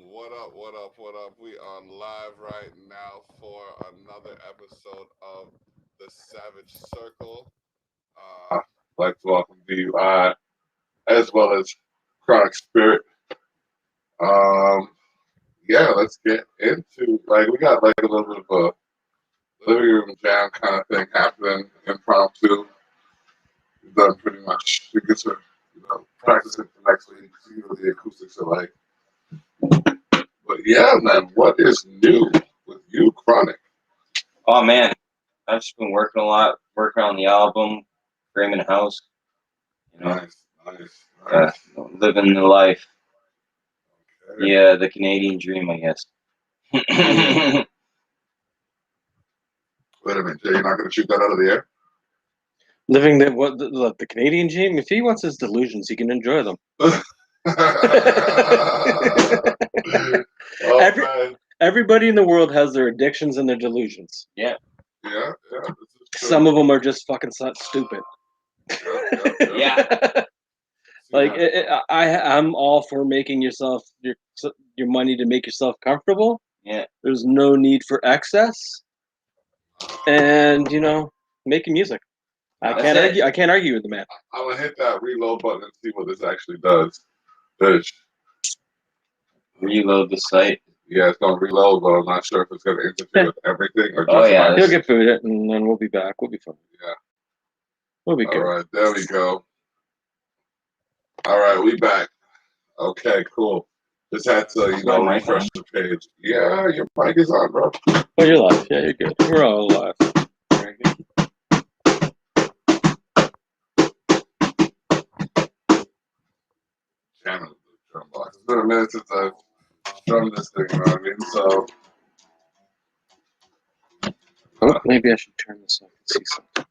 What up, what up, what up? We on live right now for another episode of The Savage Circle. I'd like to welcome DUI as well as Chronic Spirit. Um, yeah, let's get into, we got a little bit of a living room jam kind of thing happening, impromptu. We've done pretty much, we get to, practice it for next week, see what the acoustics are like. But yeah, man, what is new with you, Chronic? Oh man, I've just been working a lot, working on the album, framing a house. Nice. Living the life. Okay. Yeah, the Canadian dream, I guess. Wait a minute, Jay, you're not going to shoot that out of the air? Living the Canadian dream. If he wants his delusions, he can enjoy them. Everybody in the world has their addictions and their delusions. Yeah. Some of them are just fucking stupid. Yeah. I'm all for making yourself your money to make yourself comfortable. Yeah. There's no need for excess, and making music. I can't argue with the man. I'm gonna hit that reload button and see what this actually does. Bitch. Reload the site. Yeah, it's gonna reload, but I'm not sure if it's gonna interfere with everything or just. Oh yeah, he'll get through it, and then we'll be back. We'll be fine. Yeah. We'll be good. All right, there we go. All right, we back. Okay, cool. Just had to, refresh the page. Yeah, your mic is on, bro. Oh, you're live. Yeah, you're good. We're all live. Very good. Jamming the drum box. It's been a minute since I've drummed this thing, you know what I mean? So. Oh, maybe I should turn this off and see something.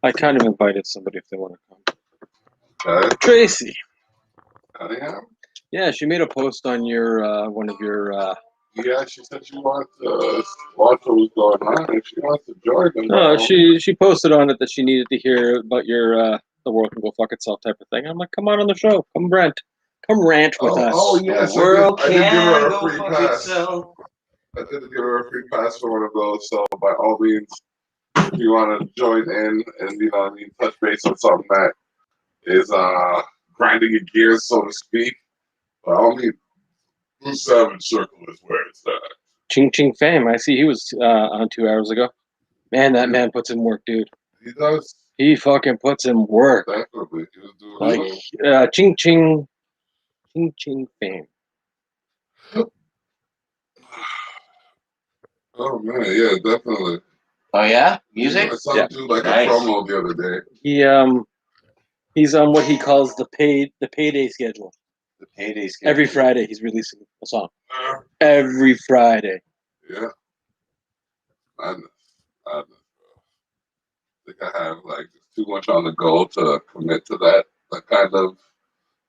I kind of invited somebody if they want to come. Okay. Tracy. Cunningham? Yeah, she made a post on your one of your. Yeah, she said she wants to watch what was going on. If she wants to join them. No, she posted on it that she needed to hear about your the world can go fuck itself type of thing. I'm like, come on the show, come rant with us. Oh yes, the world I did give her a go free fuck pass. itself. I did give her a free pass for one of those. So by all means, if you want to join in and touch base on something that is grinding your gears, so to speak, by all means, Blue Savage Circle is where it's at. Ching Ching Fame. I see he was on 2 hours ago. Man, that man puts in work, dude. He does. He fucking puts in work. Definitely. He was doing Ching Ching Fame. Oh man, yeah, definitely. Oh yeah, music. I saw him do a promo the other day. He's on what he calls the payday schedule. The payday schedule. Every Friday he's releasing a song. Every Friday. Yeah. Madness, bro. I think I have just too much on the go to commit to that kind of,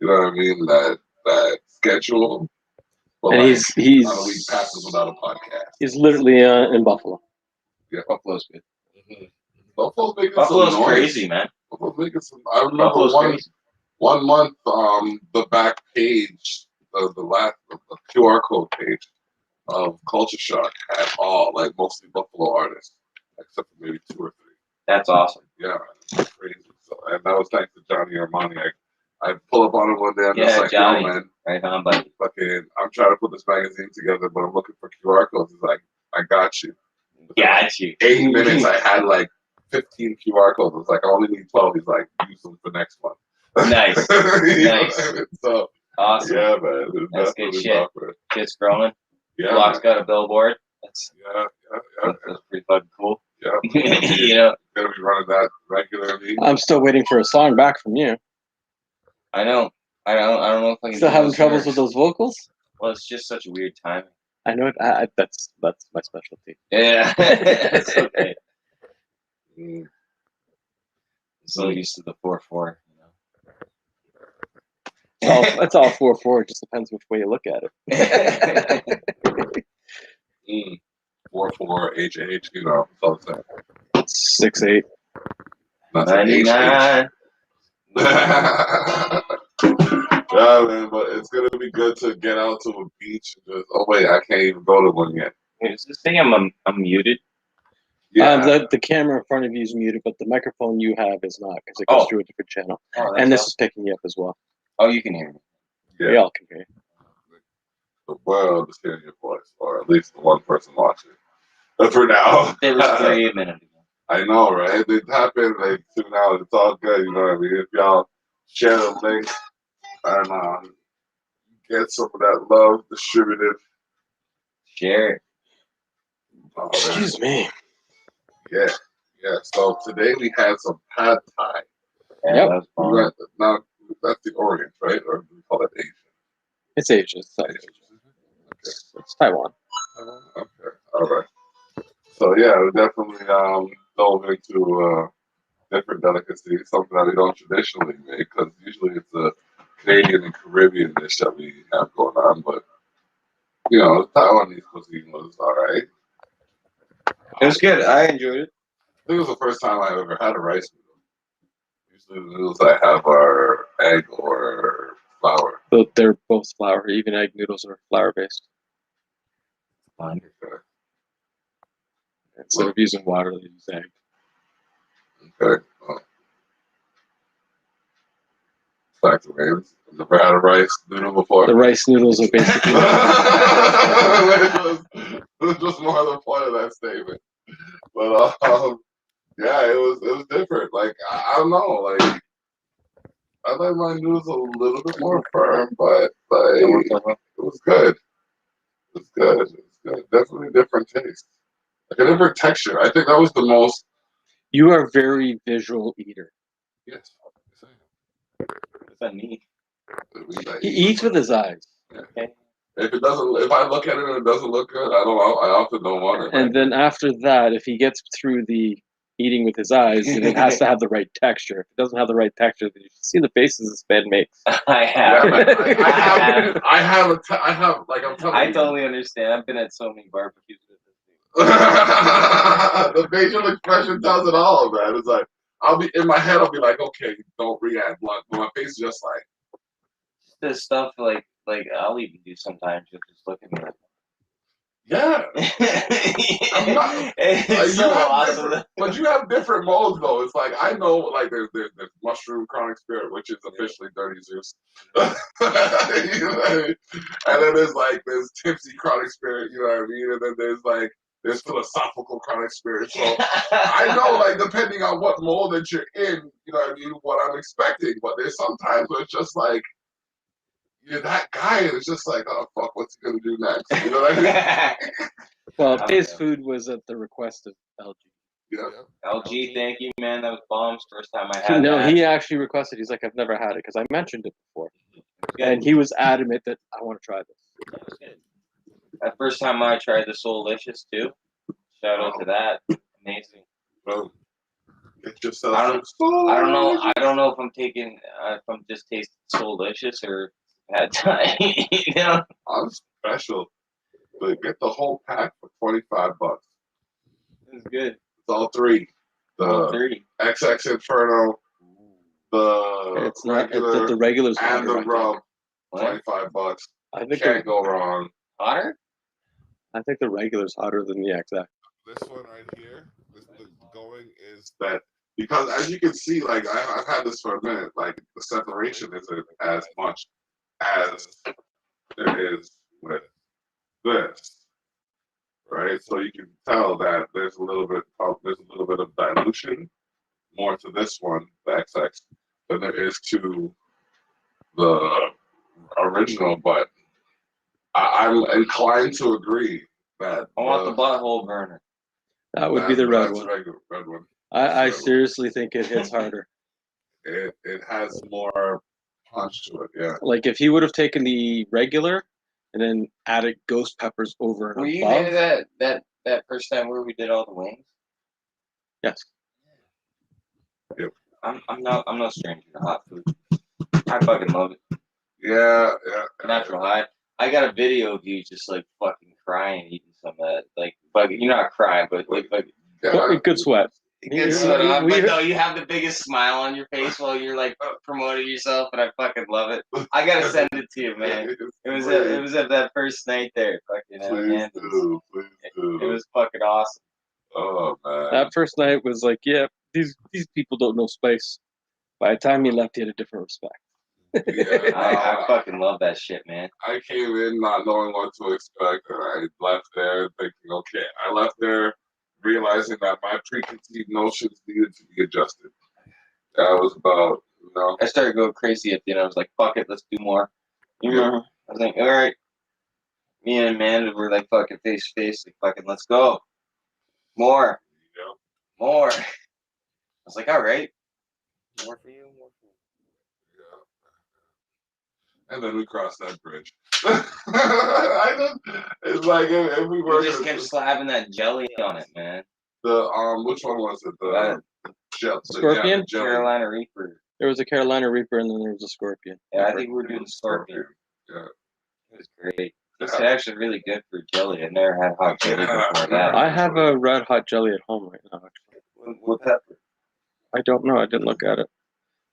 you know what I mean, that schedule. But and he's not a week passes without a podcast. He's literally in Buffalo. Yeah, Buffalo's good. Mm-hmm. Buffalo's crazy, man. Buffalo's making some. I remember one month, the back page, the QR code page of Culture Shock had mostly Buffalo artists, except for maybe 2 or 3. That's awesome. Yeah, it's crazy. So, and that was thanks to Johnny Armani. I pull up on him one day and I'm like, Johnny. yo, man, right on, buddy. Fucking, I'm trying to put this magazine together, but I'm looking for QR codes. He's like, I got you. Got you. 8 minutes, I had 15 QR codes. It's like, I only need 12. He's like, use them for next month. Nice. Nice. So, awesome. Yeah, man. That's good shit. Kids growing. Yeah. Block's got a billboard. That's pretty fucking cool. Yeah. Gonna be running that regularly. I'm still waiting for a song back from you. I know. I don't know if I can. Still having troubles with those vocals? Well, it's just such a weird timing. I know it. That's my specialty. Yeah. It's okay. So used to the 4/4. It's all 4/4. It just depends which way you look at it. 4/4 HH, it's all the same. 6/8. 99. Yeah, man, but it's gonna be good to get out to a beach and just. Oh wait, I can't even go to one yet. Is this thing I'm muted? Yeah, The camera in front of you is muted, but the microphone you have is not because it goes Oh. through a different channel. Oh, And this is picking you up as well. Oh, you can hear me. We all can hear you. the world is hearing your voice, or at least the one person watching. But for now, It was 3 minutes ago. I know, right? They tap in, they tune out. It's all good, you know what I mean? If y'all share the link and get some of that love distributed. Share it. Oh, Excuse me. Yeah, yeah. So today we had some pad thai. Yeah, Yep. that's fine. Now that's the Orient, right? Or do we call it Asian? It's Asia. It's South Asia. It's Taiwan. Okay, all right. So yeah, we definitely dove into different delicacies, something that we don't traditionally make, because usually it's a Canadian and Caribbean dish that we have going on. But you know, Taiwanese cuisine was all right. It was good. I enjoyed it. I think it was the first time I ever had a rice noodle. Usually the noodles I have are egg or flour. So they're both flour. Even egg noodles are flour based. Fine. Okay. Instead of using water, they use egg. Okay. Back to Wales. I've never had a rice noodle before. The rice noodles are basically. It was just more the point of that statement. But yeah, it was different. Like I don't know, like I like my noodles a little bit more firm, but like it was good. It was good. It was good. Definitely a different taste. Like a different texture. I think that was the most. You are a very visual eater. Yes. What's that mean? He eats with his eyes. Okay. If I look at it and it doesn't look good, I often don't want it. And then after that, if he gets through the eating with his eyes, then it has to have the right texture. If it doesn't have the right texture, then you should see the faces this man makes. I have. I have, like I'm telling you. I totally understand. I've been at so many barbecues with this The facial expression tells it all, man. It's like I'll be in my head. I'll be like, okay, don't react. But my face is just like this stuff. Like I'll even do sometimes. You'll just look at me like, yeah. I'm not. it's so awesome. But you have different modes though. It's like I know, like there's mushroom chronic spirit, which is officially dirty Zeus. You know what I mean? And then there's tipsy chronic spirit. You know what I mean? And then there's philosophical chronic spirit. So I know, like depending on what mode that you're in, you know what I mean, what I'm expecting. But there's sometimes where it's just like. You're that guy, and it's just like, oh fuck, what's he gonna do next? You know what I mean? Well, his food was at the request of LG. Yeah. LG, thank you, man. That was bombs. First time I had No, that. he actually requested. He's like, I've never had it because I mentioned it before, and he was adamant that I want to try this. That first time I tried the Soulicious too. Shout out to that. Amazing. Well, get yourself I don't know if I'm taking if I'm just tasting Soulicious or Pad Thai. You know, I'm special. But get the whole pack for $25. it's good. It's all three. All The three. XX Inferno, the It's not regular, the regulars and the hotter, rub. What? $25. I think Can't go wrong. Hotter? I think the regular's hotter than the XX. This one right here, this going is that because as you can see, like I've had this for a minute, like the separation isn't as much as there is with this, right? So you can tell that there's a little bit of dilution more to this one, the XX, than there is to the original. But I'm inclined to agree that I want the butthole burner. That would be the red that's one. Red one. I seriously think it hits harder. It has more punch to it, yeah. Like if he would have taken the regular and then added ghost peppers over and Were you above. there that first time where we did all the wings? Yes. Yep. I'm no stranger to hot food. I fucking love it. Yeah. Natural high. I got a video of you just like fucking crying eating some of that. Like, you're not crying, but like Good sweat. It gets sort of, but no, you have the biggest smile on your face while you're like promoting yourself, and I fucking love it. I gotta send it to you, man. It was at that first night there, fucking. Please do. It was fucking awesome. Oh man. That first night was like, yeah, these people don't know space. By the time he left, he had a different respect. Yeah, I fucking love that shit, man. I came in not knowing what to expect, and I left there thinking, okay. I left there realizing that my preconceived notions needed to be adjusted. That was about, I started going crazy at the end. I was like, fuck it, let's do more. I was like, all right. Me and Amanda were like fucking face to face, like fucking, let's go. More. More. I was like, all right. More for you, more for me. And then we crossed that bridge. It's like if we were We just kept slapping that jelly on it, man. which one was it? The Scorpion? The jelly. Carolina Reaper. There was a Carolina Reaper, and then there was a Scorpion. Yeah, I think we were doing the Scorpion. Yeah. It was great. It's actually really good for jelly. I never had hot jelly before that. I have a red hot jelly at home right now. Actually, With pepper. I don't know. I didn't look at it.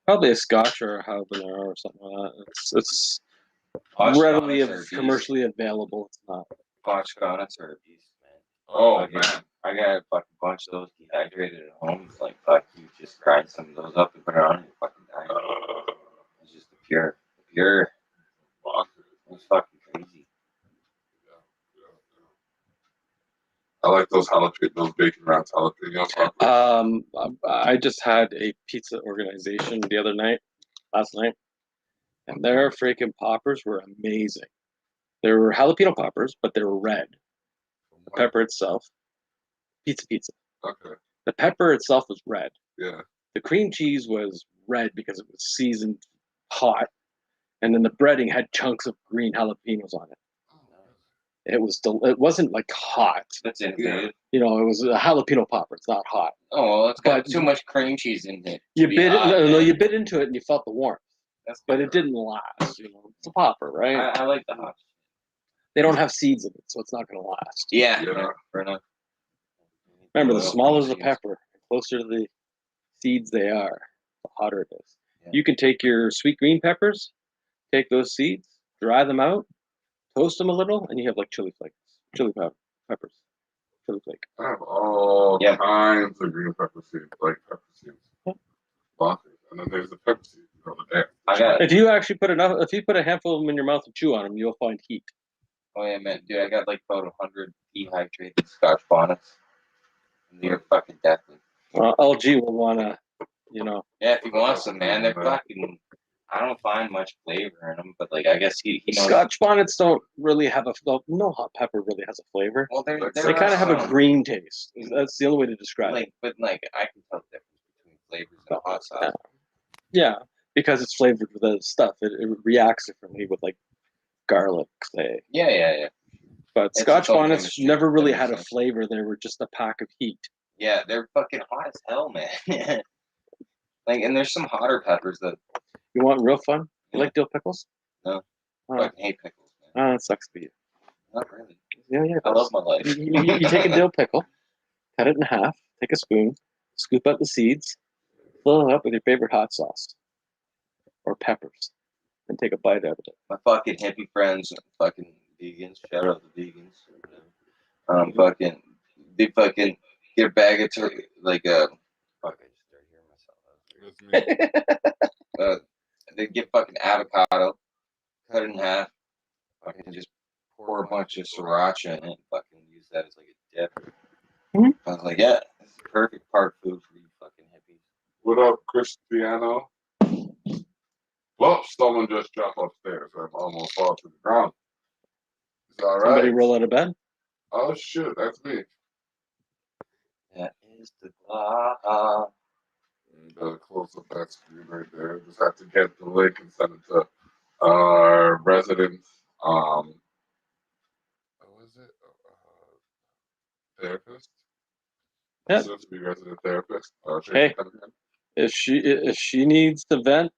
Probably a Scotch or a habanero or something like that. It's readily commercially available. It's not. Scotch bonnets are a beast, man. Oh man. I got a fucking bunch of those dehydrated at home. It's like, fuck, you just grind some of those up and put it on and you're fucking dying. It's just the pure. It's fucking crazy. I like those bacon wrapped jalapenos. I just had a pizza organization last night, and their freaking poppers were amazing. They were jalapeno poppers, but they were red. The pepper itself, pizza. Okay. The pepper itself was red. Yeah. The cream cheese was red because it was seasoned hot, and then the breading had chunks of green jalapenos on it. It wasn't like hot. That's innovative. You know, it was a jalapeno popper. It's not hot. Oh, well, it's got too much cream cheese in it. You bit into it and you felt the warmth. But it didn't last. You know, it's a popper, right? I like the hot. They don't have seeds in it, so it's not going to last. Yeah, fair enough. Remember, the smaller the pepper, the closer to the seeds they are, the hotter it is. Yeah. You can take your sweet green peppers, take those seeds, dry them out, toast them a little, and you have like chili peppers, chili flake. I have all kinds of green pepper seeds, like pepper seeds. Yeah. And then there's the pepper seeds. If you actually put a handful of them in your mouth and chew on them, you'll find heat. Oh yeah, man, dude, I got like about 100 dehydrated Scotch bonnets. They're fucking deadly. Well, LG will wanna, you know. Yeah, if he wants them, man, they're fucking. I don't find much flavor in them, but like I guess he knows. Scotch bonnets don't really have no hot pepper really has a flavor. Well, they kind of have a green taste. That's the only way to describe it. But I can tell the difference between flavors and hot sauce. Yeah, because it's flavored with other stuff. It reacts differently with like garlic, say. Yeah. But it's Scotch bonnets never really had a flavor. They were just a pack of heat. Yeah, they're fucking hot as hell, man. And there's some hotter peppers that. You want real fun? You like dill pickles? No. I fucking hate pickles, man. That sucks for you. Not really. Yeah. I love my life. You take a dill pickle, cut it in half, take a spoon, scoop out the seeds, fill it up with your favorite hot sauce or peppers, and take a bite out of it. My fucking hippie friends, fucking vegans, shout out the vegans. They fucking get a bag of turkey, like fuck, I just started hearing myself. They get fucking avocado, cut it in half, fucking just pour a bunch of sriracha in it, and fucking use that as like a dip. Mm-hmm. I was like, yeah, this is the perfect part food for you fucking hippies. What up, Cristiano? Well, someone just dropped upstairs. I almost fall to the ground. Is all right? Somebody roll out of bed? Oh, shit, that's me. That is the block. Close up that screen right there. Just have to get the link and send it to our resident, what is it? Therapist? Yeah. Soon to be resident therapist. Hey, if she needs to vent,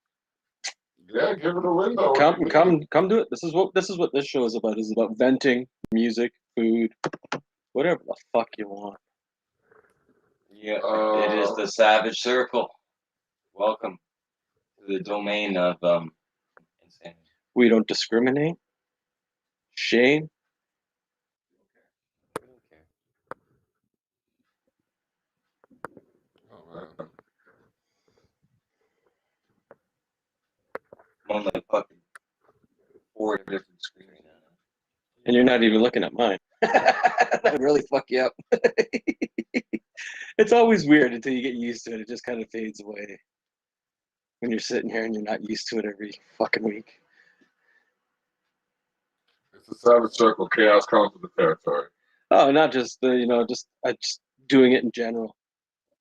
yeah, give it a window. Come do it. This is what this show is about. It's about venting, music, food, whatever the fuck you want. Yeah, it is the Savage Circle. Welcome to the domain of insanity. We don't discriminate. Shane. Oh, man. I'm on like fucking 4 different screens now. And you're not even looking at mine. That would really fuck you up. It's always weird until you get used to it. It just kind of fades away when you're sitting here and you're not used to it every fucking week. It's a Savage Circle. Chaos comes with the territory. Oh, not just just doing it in general.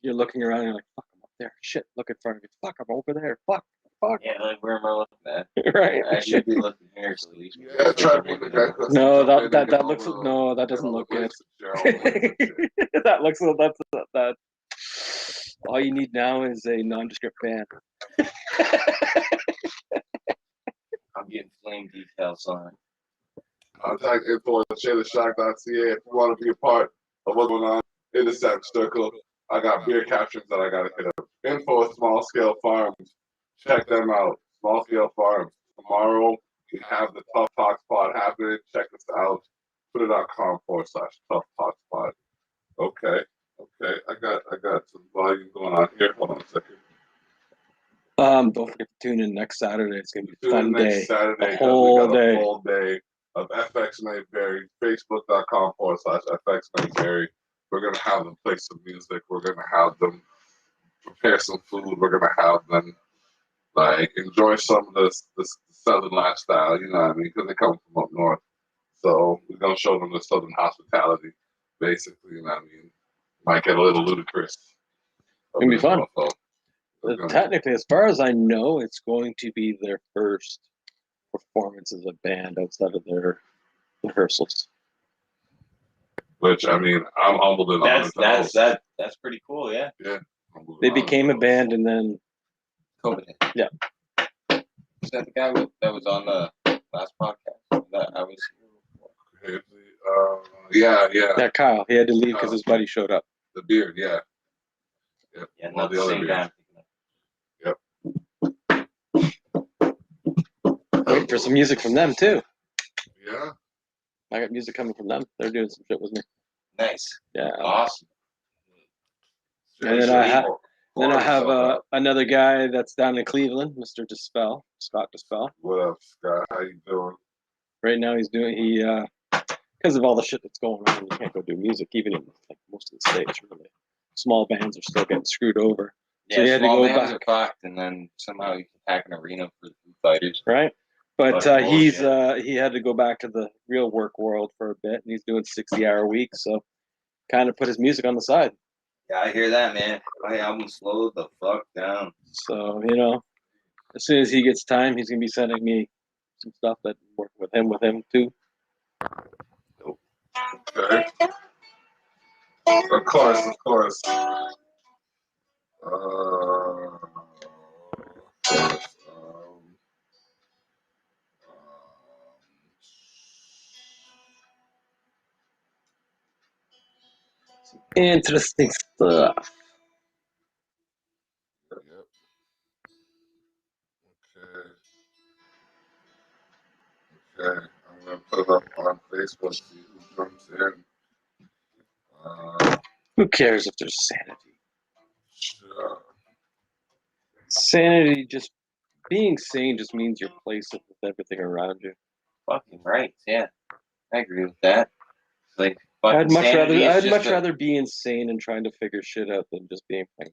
You're looking around and you're like, fuck, I'm up there. Shit, look in front of you. Fuck, I'm over there. Fuck. Yeah, like where am I looking at? Right. I should be looking here, so at least. Yeah, try to make the guy. No, that looks no, that doesn't look good. That looks that. All you need now is a nondescript band. I'm getting flame decals on. Contact info at ShayTheShock.ca if you want to be a part of what's going on in the Savage Circle. I got beer captions that I gotta hit up. Info at Small Scale Farms. Check them out. Small Scale Farms. Tomorrow we have the Tough Talk Spot happening. Check us out. Twitter.com/Tough Talk Spot. Okay. I got some volume going on here. Hold on a second. Don't forget to tune in next Saturday. It's gonna be a fun day. Saturday, a whole day. A whole day of FX Mayberry. Facebook.com/FX Mayberry. We're gonna have them play some music. We're gonna have them prepare some food. We're gonna have them like enjoy some of this southern lifestyle. You know what I mean? Because they come from up north, so we're gonna show them the southern hospitality, basically. You know what I mean? Might get a little ludicrous. It's gonna be fun. Gonna, technically, as far as I know, it's going to be their first performance as a band outside of their rehearsals. Which I mean, I'm humbled and honored. That's pretty cool. Yeah. Yeah. They became a band and then. COVID. Yeah. Is that the guy that was on the last podcast? That I was. Yeah. Yeah, Kyle. He had to leave because his buddy showed up. The beard, yeah. Yep. Yeah, not the same guy. Yep. Waiting for some music from them too. Yeah. I got music coming from them. They're doing some shit with me. Nice. Yeah. Awesome. And then I have another guy that's down in Cleveland, Mr. Dispel, Scott Dispel. What up, Scott? How you doing? Right now he's because of all the shit that's going on, you can't go do music, even in like most of the states, really. Small bands are still getting screwed over. Yeah, so he had small to go bands back. are fucked, and then somehow you can pack an arena for the Foo Fighters. Right? But he had to go back to the real work world for a bit, and he's doing 60-hour weeks, so kind of put his music on the side. Yeah, I hear that, man. My album slowed the fuck down. So, as soon as he gets time, he's going to be sending me some stuff that work with him too. Okay. Of course. Interesting stuff. Yep. Okay. I'm gonna put it up on Facebook. See who jumps in. Who cares if there's sanity? Sure. Sanity, just being sane, just means you're placed with everything around you. Fucking right, yeah. I agree with that. It's like I'd much rather be insane and trying to figure shit out than just being plain.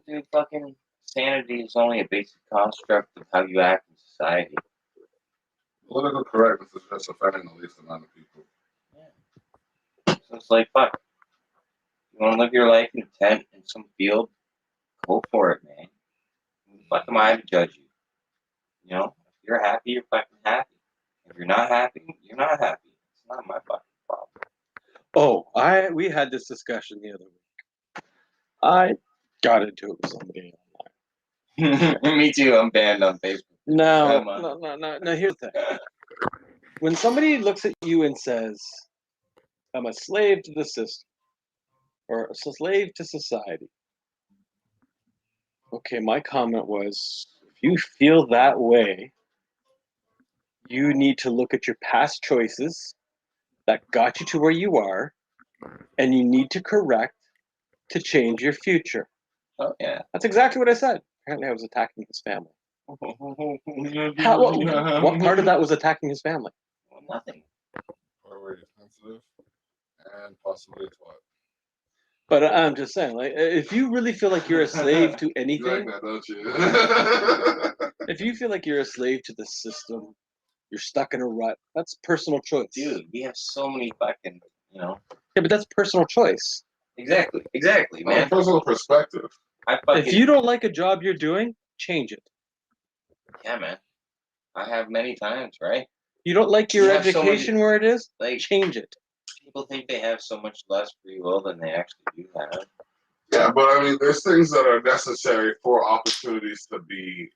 Dude, fucking sanity is only a basic construct of how you act in society. Political correctness is just offending the least amount of people. Yeah. So it's like, fuck. You want to live your life in a tent in some field? Go for it, man. Who the fuck am I to judge you? You know, if you're happy, you're fucking happy. If you're not happy, you're not happy. It's not my fucking problem. Oh, we had this discussion the other week. I got into it with somebody online. Me too. I'm banned on Facebook. No. Here's the thing. When somebody looks at you and says, "I'm a slave to the system," or a slave to society. Okay, my comment was, if you feel that way, you need to look at your past choices that got you to where you are, and you need to correct to change your future. Oh yeah. That's exactly what I said. Apparently, I was attacking his family. What part of that was attacking his family? Well, nothing. Or were you sensitive? And possibly it's what? But I'm just saying, like, if you really feel like you're a slave to You like anything, that, don't you? if you feel like you're a slave to the system, you're stuck in a rut. That's personal choice. Dude, we have so many fucking, you know. Yeah, but that's personal choice. Exactly, man. Personal perspective. If you don't like a job you're doing, change it. Yeah, man. I have many times, right? You don't like your You have so education many- where it is, Like, change it. people think they have so much less free will than they actually do have. Yeah, but I mean, there's things that are necessary for opportunities to be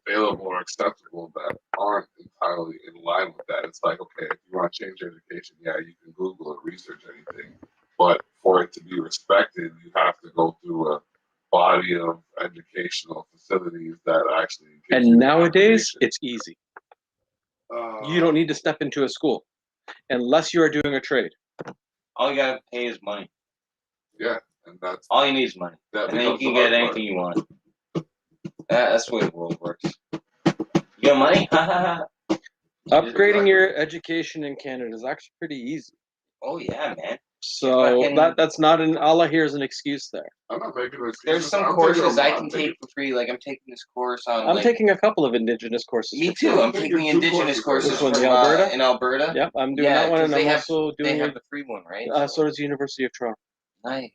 available or acceptable that aren't entirely in line with that. It's like, okay, if you want to change your education, yeah, you can Google or research anything. But for it to be respected, you have to go through a body of educational facilities that actually. And nowadays, it's easy. You don't need to step into a school unless you are doing a trade. All you gotta pay is money. Yeah, and that's all you need is money, and then you can get anything you want. That's the way the world works. You got money? Upgrading your education in Canada is actually pretty easy. Oh yeah, man. So that's not an. All I hear is an excuse there. I'm not making an excuse. There's some courses I can take for free. Like I'm taking this course on. I'm taking a couple of Indigenous courses. Me too. I'm taking Indigenous courses Which one, from, Alberta? In Alberta. Yep, I'm doing that one, and I'm also doing. They have the free one, right? So does the University of Toronto. Nice.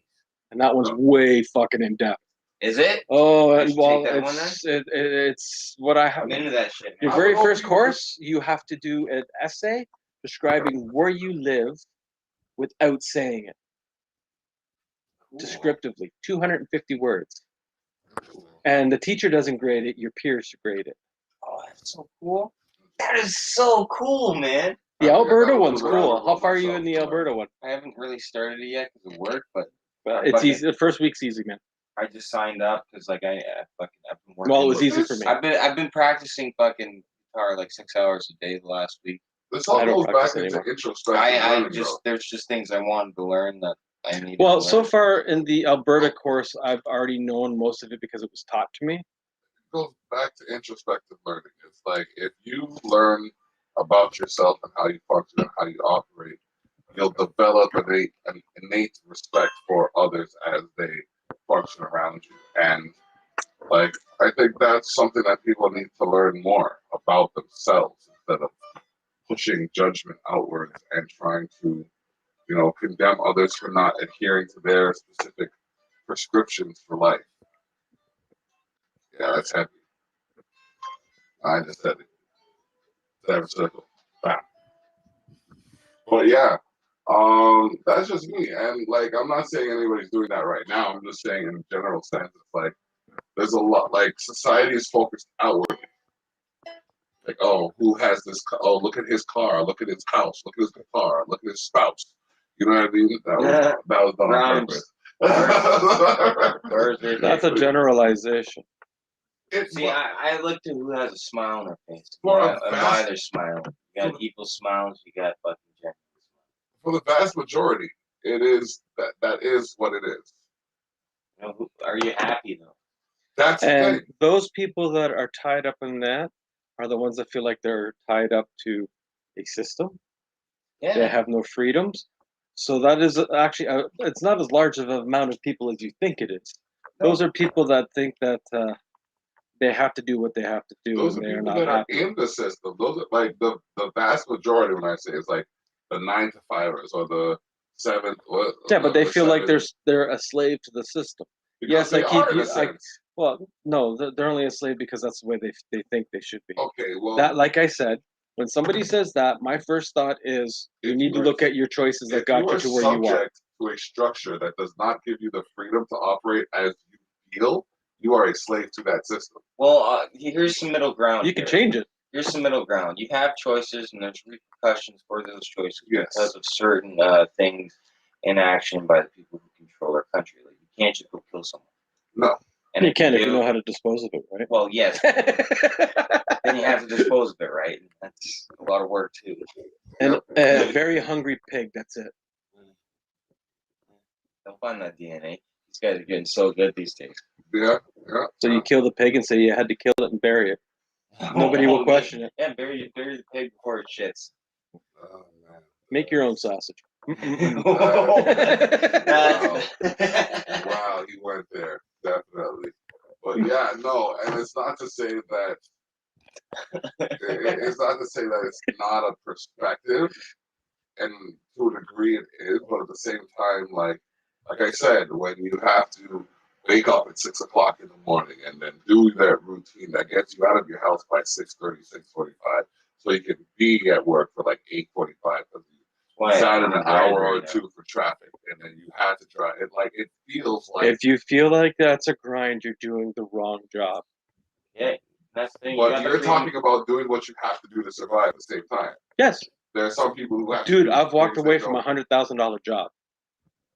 And that one's way fucking in depth. Is it? Oh, well, it's what I have. I'm into that shit. Your very first course, you have to do an essay describing where you live without saying it. Cool. Descriptively, 250 words. Cool. And the teacher doesn't grade it, your peers grade it. Oh, that's so cool. That is so cool, man. The Alberta one's cool. How far are you in the Alberta one? I haven't really started it yet because of work, but it's easy. The first week's easy, man. I just signed up because like I've been working. Well, it was easy for me. I've been practicing fucking guitar like 6 hours a day the last week. This all goes back into introspection. There's just things I wanted to learn that I need. Well, so far in the Alberta course, I've already known most of it because it was taught to me. It goes back to introspective learning. It's like if you learn about yourself and how you function and how you operate, you'll develop an innate respect for others as they function around you. And like I think that's something that people need to learn more about themselves instead of pushing judgment outwards and trying to, condemn others for not adhering to their specific prescriptions for life. Yeah, that's heavy. I just said it. Seven circle. Bam. But yeah, that's just me. And like, I'm not saying anybody's doing that right now. I'm just saying in a general sense, it's like, there's a lot, like society is focused outwardly. Like, oh, who has this? Oh, look at his car. Look at his house. Look at his guitar. Look at his spouse. You know what I mean? That was done on purpose. That's a generalization. See, I look to who has a smile on their face. And why they're smiling. You got evil smiles. You got fucking genuine smiles. For the vast majority, it is that is what it is. Are you happy though? That's and those people that are tied up in that are the ones that feel like they're tied up to a system. Yeah. They have no freedoms. So that is actually, it's not as large of an amount of people as you think it is. No. Those are people that think that they have to do what they have to do. Those are people that are in the system. Those are like the vast majority, when I say it's like the 9 to 5ers or the 7th. Yeah, but they feel like they're a slave to the system. Because yes, I keep you. Well, no, they're only a slave because that's the way they think they should be. Okay, well, that, like I said, when somebody says that, my first thought is you need to look at your choices that got you to where you are. To a structure that does not give you the freedom to operate as you feel, you are a slave to that system. Well, here's some middle ground. You can change it. Here's some middle ground. You have choices, and there's repercussions for those choices because of certain things inaction by the people who control our country. Like you can't just go kill someone. No. And you can if you know how to dispose of it, right? Well, yes. Then you have to dispose of it, right? That's a lot of work too. And a very hungry pig. That's it. They'll find that DNA. These guys are getting so good these days. Yeah. So you kill the pig and say you had to kill it and bury it. Nobody will question it. Yeah, bury the pig before it shits. Oh, man. Make your own sausage. Wow, he went there, definitely. But yeah, no, and it's not to say that it's not to say that it's not a perspective, and to a degree it is, but at the same time, like I said, when you have to wake up at 6 o'clock in the morning and then do that routine that gets you out of your house by 6:30, 6:45, so you can be at work for like 8:45 because you sat in an hour or two for traffic, and then you had to drive. It feels like if you feel like that's a grind, you're doing the wrong job. Yeah, that's the thing. But you're talking about doing what you have to do to survive at the same time. Yes. There are some people who have. Dude, I've walked away from $100,000 job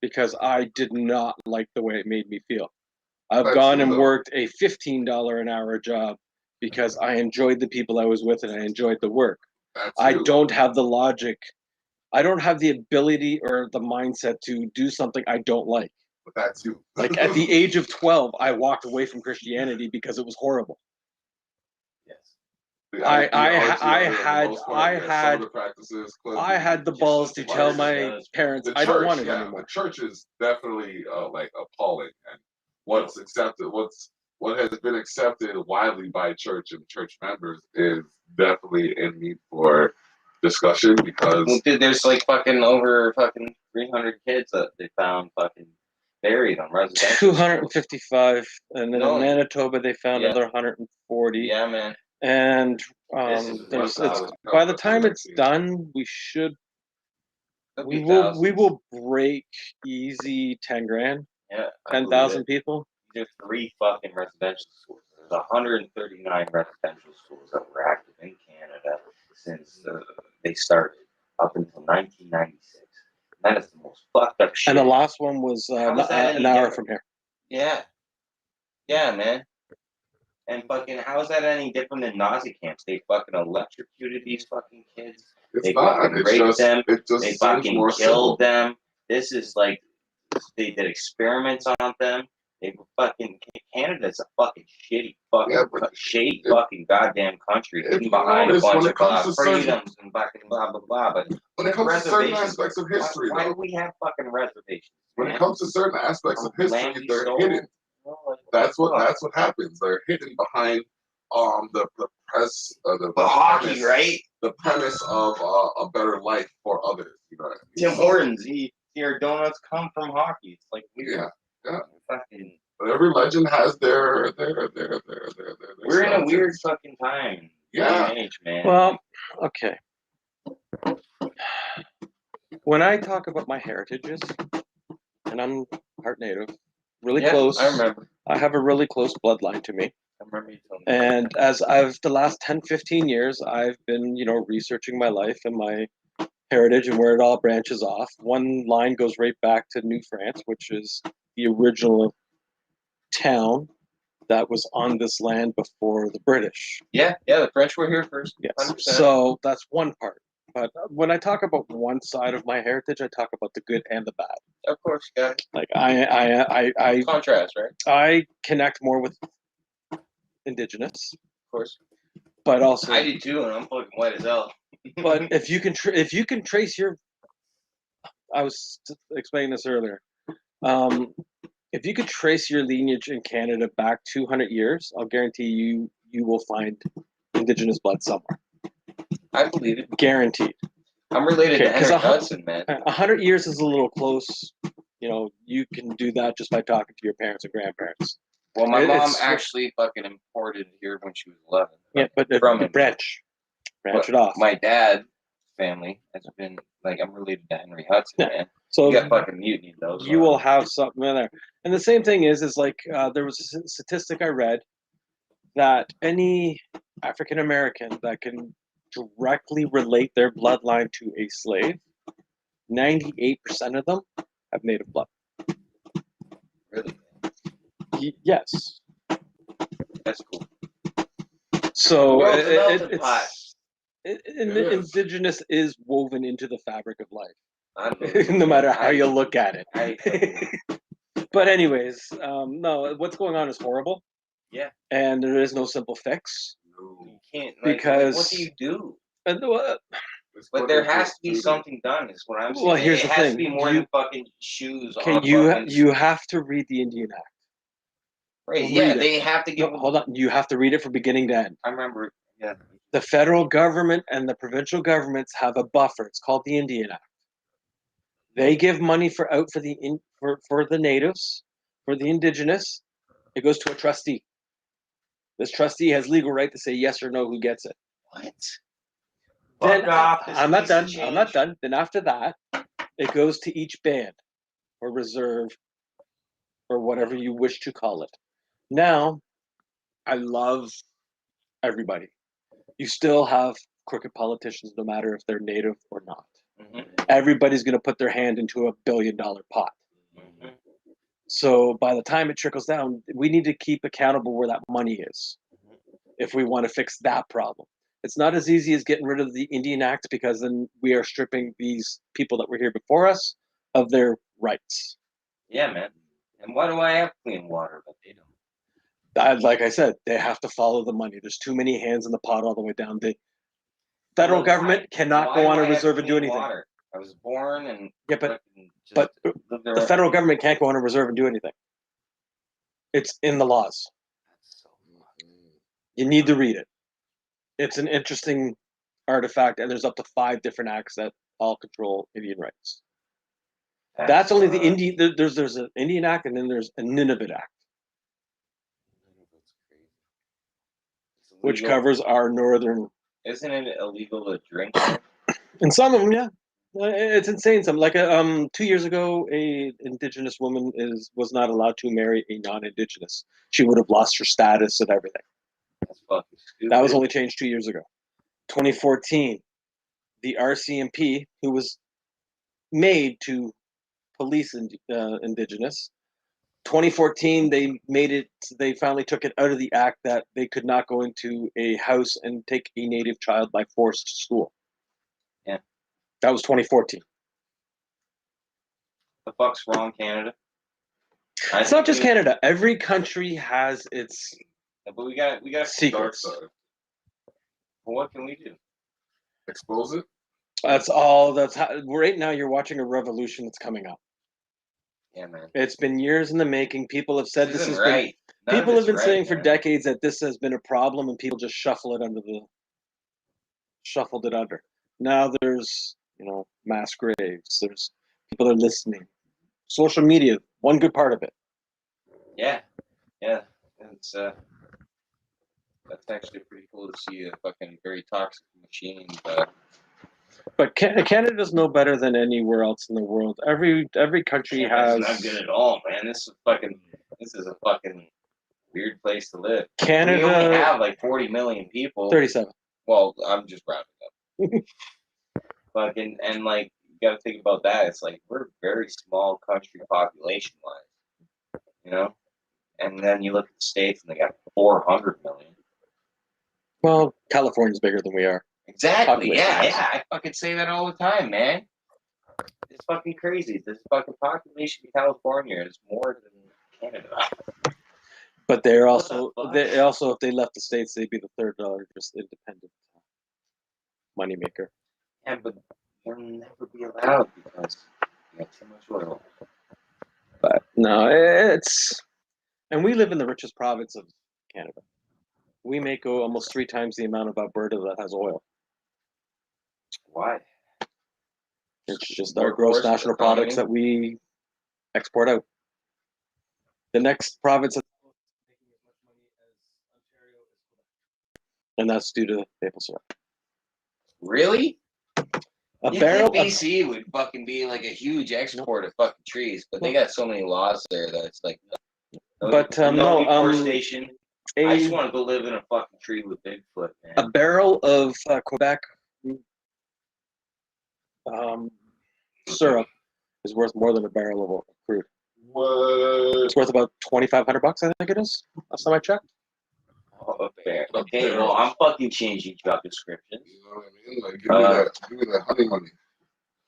because I did not like the way it made me feel. I've gone and worked a $15 an hour job because I enjoyed the people I was with and I enjoyed the work. I don't have the logic. I don't have the ability or the mindset to do something I don't like. But that's you. Like at the age of 12, I walked away from Christianity because it was horrible. Yes. I had the balls to tell my parents I don't want it anymore. The church is definitely like appalling, and what has been accepted widely by church and church members is definitely in need for discussion because there's like over 300 kids that they found buried on residential 255, and then in Manitoba they found another 140. Yeah, man. And by the time it's done, we will break easy 10 grand. Yeah, 10,000 people. There's 3 fucking residential schools. There's 139 residential schools that were active in Canada since they started up until 1996. That is the most fucked up shit. And the last one was an hour from here. Yeah. Yeah, man. And how is that any different than Nazi camps? They fucking electrocuted these fucking kids. They fucking raped them. They fucking killed them. This is like, they did experiments on them. They were Canada's a fucking shitty fucking goddamn country hidden behind a bunch of freedoms and fucking blah blah blah. But when it comes to certain aspects of history, why do we have fucking reservations? When it comes to certain aspects of history, they're hidden. That's what happens. They're hidden behind the press, the hockey, premise, right? The premise of a better life for others. You know what I mean? Tim Hortons, your donuts come from hockey. It's like weird. Yeah. Fucking. But every legend has their. We're in a weird fucking time. Yeah. Age, man. Well, okay. When I talk about my heritages, and I'm part Native, really close. I remember. I have a really close bloodline to me. I remember you telling me. And as the last 10, 15 years, I've been, researching my life and my heritage and where it all branches off. One line goes right back to New France, which is the original town that was on this land before the British. Yeah, the French were here first. Yes. 100%. So that's one part. But when I talk about one side of my heritage, I talk about the good and the bad. Of course, you got it. Like I contrast, right? I connect more with Indigenous, of course, but also I do too, and I'm fucking white as hell. But if you can trace your, I was explaining this earlier. If you could trace your lineage in Canada back 200 years, I'll guarantee you will find Indigenous blood somewhere. I believe it. Guaranteed. I'm related to Henry Hudson, man. 100 years is a little close. You can do that just by talking to your parents and grandparents. Well, my mom actually fucking imported here when she was 11. Yeah, but from branch it off. My dad's family has been I'm related to Henry Hudson, man. So you got fucking mutiny those. You will have something in there. And the same thing is there was a statistic I read that any African American that can directly relate their bloodline to a slave, 98% of them have native blood. Really? Yes. That's cool. So World's a melting pot. indigenous is woven into the fabric of life, I believe no it. matter how you look at it. I But anyways, no, what's going on is horrible. Yeah. And there is no simple fix. You can't, because what do you do? And, But there has to be something done. Is what I'm saying. Well, here's it the has thing. to be more than fucking shoes. Okay, on you have to read the Indian Act. Right? Read Yeah, it. they have to give. No, hold on. You have to read it from beginning to end. I remember. Yeah. The federal government and the provincial governments have a buffer. It's called the Indian Act. They give money for the natives, for the indigenous. It goes to a trustee. This trustee has legal right to say yes or no who gets it. What? Then off, I'm not done. I'm not done. Then after that, it goes to each band or reserve or whatever you wish to call it. Now, I love everybody. You still have crooked politicians, no matter if they're native or not. Mm-hmm. Everybody's going to put their hand into a $1 billion pot. Mm-hmm. So by the time it trickles down, we need to keep accountable where that money is if we want to fix that problem. It's not as easy as getting rid of the Indian Act, because then we are stripping these people that were here before us of their rights. Yeah, man. And why do I have clean water, but they don't? Like I said, they have to follow the money. There's too many hands in the pot all the way down. The federal government cannot go on a reserve and do anything. Water? I was born and but the federal government can't go on a reserve and do anything. It's in the laws. You need to read it. It's an interesting artifact, and there's up to 5 different acts that all control Indian rights. That's only the Indian. There's an Indian Act, and then there's a Nunavut Act, which covers our northern. Isn't it illegal to drink? And some of them, yeah, it's insane. Some 2 years ago, a indigenous woman was not allowed to marry a non-indigenous. She would have lost her status and everything. That's fucking stupid. That was only changed 2 years ago. 2014, the RCMP, who was made to police indigenous. 2014, they finally took it out of the act that they could not go into a house and take a native child by force to school. Yeah. That was 2014. The fuck's wrong, Canada? It's not just Canada. Every country has its. But we got secrets. Well, what can we do? Expose it? That's all. Right now, you're watching a revolution that's coming up. Yeah, man. It's been years in the making. People have said this is right. People have been saying for decades that this has been a problem, and people just shuffled it under. Now there's, mass graves. There's people are listening. Social media, one good part of it. Yeah. It's that's actually pretty cool to see a fucking very toxic machine. But Canada's no better than anywhere else in the world. Every country has. Not good at all, man. This is a fucking weird place to live. Canada. We only have like 40 million people. 37. Well, I'm just rounding up. Fucking and like you got to think about that. It's like we're a very small country population wise, And then you look at the States and they got 400 million. Well, California's bigger than we are. Exactly. Yeah. I fucking say that all the time, man. It's fucking crazy. This fucking population in California is more than Canada. But they're also if they left the States, they'd be the 3rd largest independent moneymaker. Yeah, but they'll never be allowed because you got too much oil. But no, and we live in the richest province of Canada. We make almost 3 times the amount of Alberta that has oil. Why? It's just our gross national products that we export out. The next province that's making as much money as Ontario is Quebec. And that's due to maple syrup. Really? A barrel. BC would fucking be like a huge export of fucking trees, but they got so many laws there that it's like. Deforestation. I just want to go live in a fucking tree with Bigfoot, man. A barrel of Quebec syrup is worth more than a barrel of crude. What? It's worth about $2,500, I think it is. Last time I checked. Oh, fair. Okay, well, I'm fucking changing job descriptions. You know what I mean? Like, give me that honey money.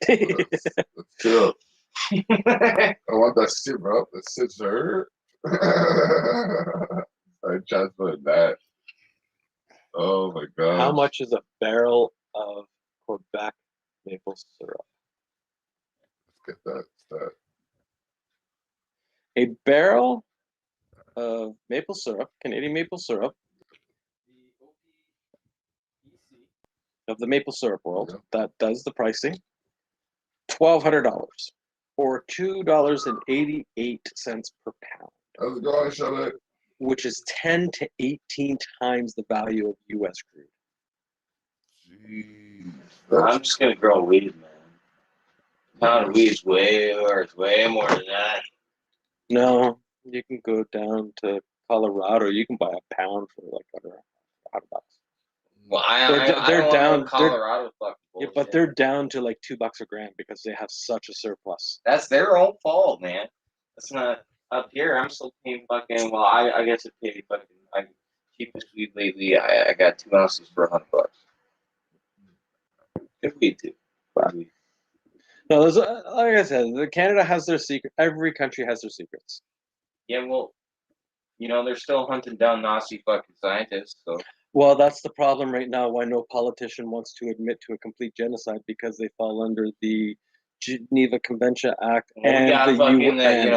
Let's chill. I want that shit, bro. That shit's hurt. I transferred that. Oh my god. How much is a barrel of Quebec maple syrup? Let's get that. That. A barrel of maple syrup, Canadian maple syrup, of the maple syrup world, that does the pricing, $1,200 or $2.88 per pound. How's it going, Charlotte? Which is 10 to 18 times the value of U.S. crude. Jeez. I'm just gonna grow weed, man. A pound of weed is way more than that. No, you can go down to Colorado. You can buy a pound for like $100. Well, They're down. Colorado fucking Yeah, bullshit. but they're down to like $2 a gram because they have such a surplus. That's their own fault, man. That's not up here. I'm still paying fucking. Well, I guess it paid fucking. Cheapest weed lately. I got 2 ounces for $100. Good weed too. Right. No, there's like I said, Canada has their secret. Every country has their secrets. Yeah, well, they're still hunting down Nazi fucking scientists. So. Well, that's the problem right now. Why no politician wants to admit to a complete genocide because they fall under the Geneva Convention Act and the UN.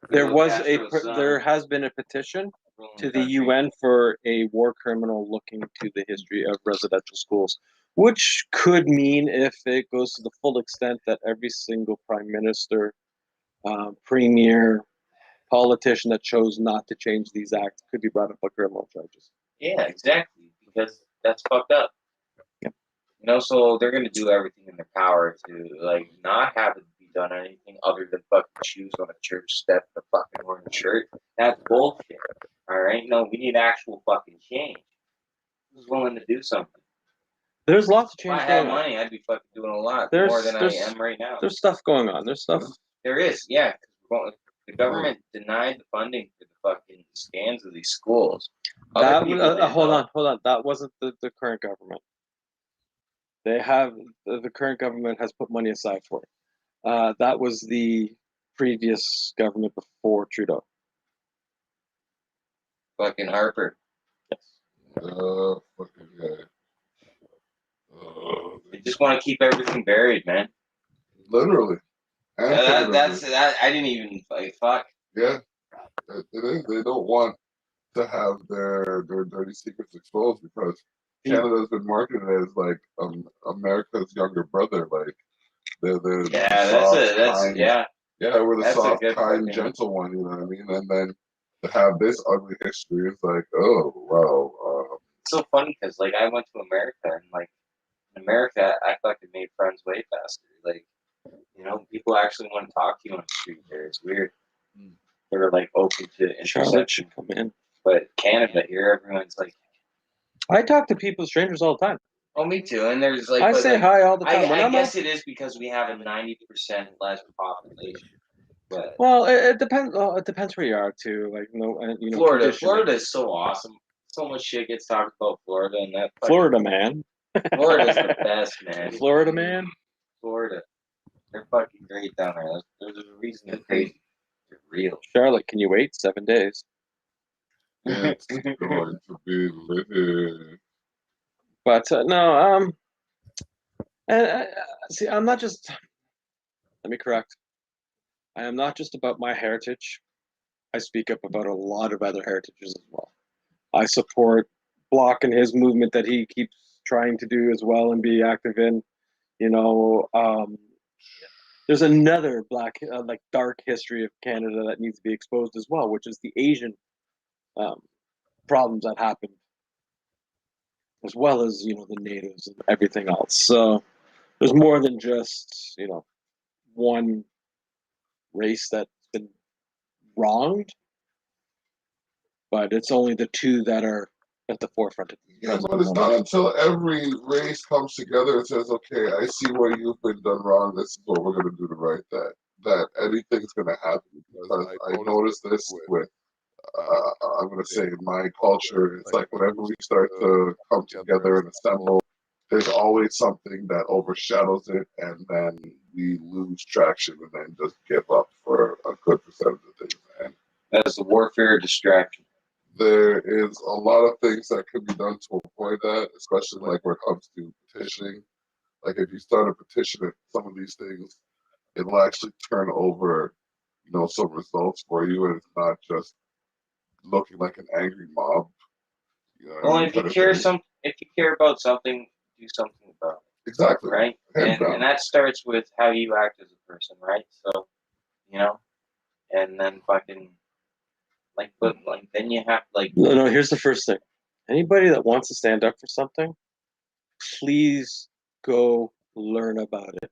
There has been a petition to the UN for a war criminal looking to the history of residential schools, which could mean, if it goes to the full extent, that every single prime minister, premier, politician that chose not to change these acts could be brought up on criminal charges. Yeah, exactly. Because that's fucked up. Yep. So they're gonna do everything in their power to not have it be done anything other than fucking shoes on a church step and a fucking orange shirt. That's bullshit. All right, no, we need actual fucking change. Who's willing to do something? There's lots of change. If I had money, I'd be fucking doing a lot more than I am right now. There's stuff going on. There's stuff. There is, yeah. The government denied the funding for the fucking scans of these schools. Hold on. That wasn't the current government. They have the current government has put money aside for it. That was the previous government before Trudeau. Fucking Harper. Yes. Fucking guy. They just want to keep everything buried, man. Literally. That's I didn't even fuck. Yeah, it is. They don't want to have their dirty secrets exposed because Canada's been marketed as like America's younger brother. Like they're we're the soft, kind, gentle one. You know what I mean? And then to have this ugly history, it's like, oh wow. It's so funny because I went to America and in America I fucking made friends way faster. People actually want to talk to you on the street there. It's weird. They're open to Charlotte should come in. But Canada here, everyone's I talk to people, strangers, all the time. Oh, me too. And there's I say hi all the time. I guess it is because we have a 90% less population. But well, it depends. Well, it depends where you are too. Florida is so awesome. So much shit gets talked about Florida, and that Florida man. Florida's the best, man. Florida man. Florida, they're fucking great down there. There's a reason they're crazy. They're real. Charlotte, can you wait 7 days? It's going to be lit. But no, see, I'm not just. Let me correct. I am not just about my heritage. I speak up about a lot of other heritages as well. I support Block and his movement that he keeps trying to do as well and be active in. There's another dark history of Canada that needs to be exposed as well, which is the Asian problems that happened, as well as the natives and everything else. So there's more than just one race that's been wronged, but it's only the two that are at the forefront. Yeah, but it's not until every race comes together and says, "Okay, I see where you've been done wrong. This is what we're going to do to right that anything's going to happen." Because I noticed this with, I'm going to say, in my culture, it's like whenever we start to come together and assemble, there's always something that overshadows it, and then we lose traction and then just give up for a good percentage of things. And that's the warfare distraction. there is a lot of things that could be done to avoid that, especially like when it comes to petitioning. Like if you start a petition at some of these things, it'll actually turn over, some results for you, and it's not just looking like an angry mob. Well, if you care about something, do something about it. Exactly. Right? And that starts with how you act as a person, right? So, and then fucking then you have No, here's the first thing. Anybody that wants to stand up for something, please go learn about it.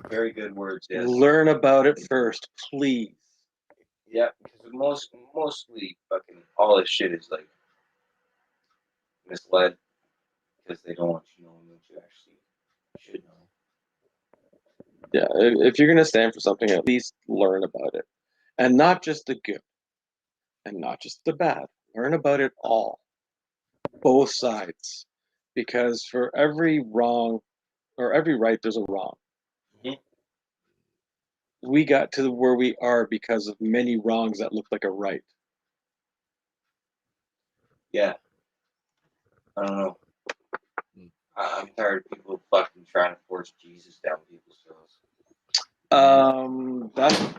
Very good words, yes. Learn about it first, please. Yeah, because mostly fucking all this shit is like misled because they don't want you knowing what you actually should know. Yeah, if you're gonna stand for something, at least learn about it. And not just the good. And not just the bad. Learn about it all. Both sides. Because for every wrong or every right, there's a wrong. Mm-hmm. We got to where we are because of many wrongs that look like a right. Yeah. I don't know. I'm tired of people fucking trying to force Jesus down people's throats.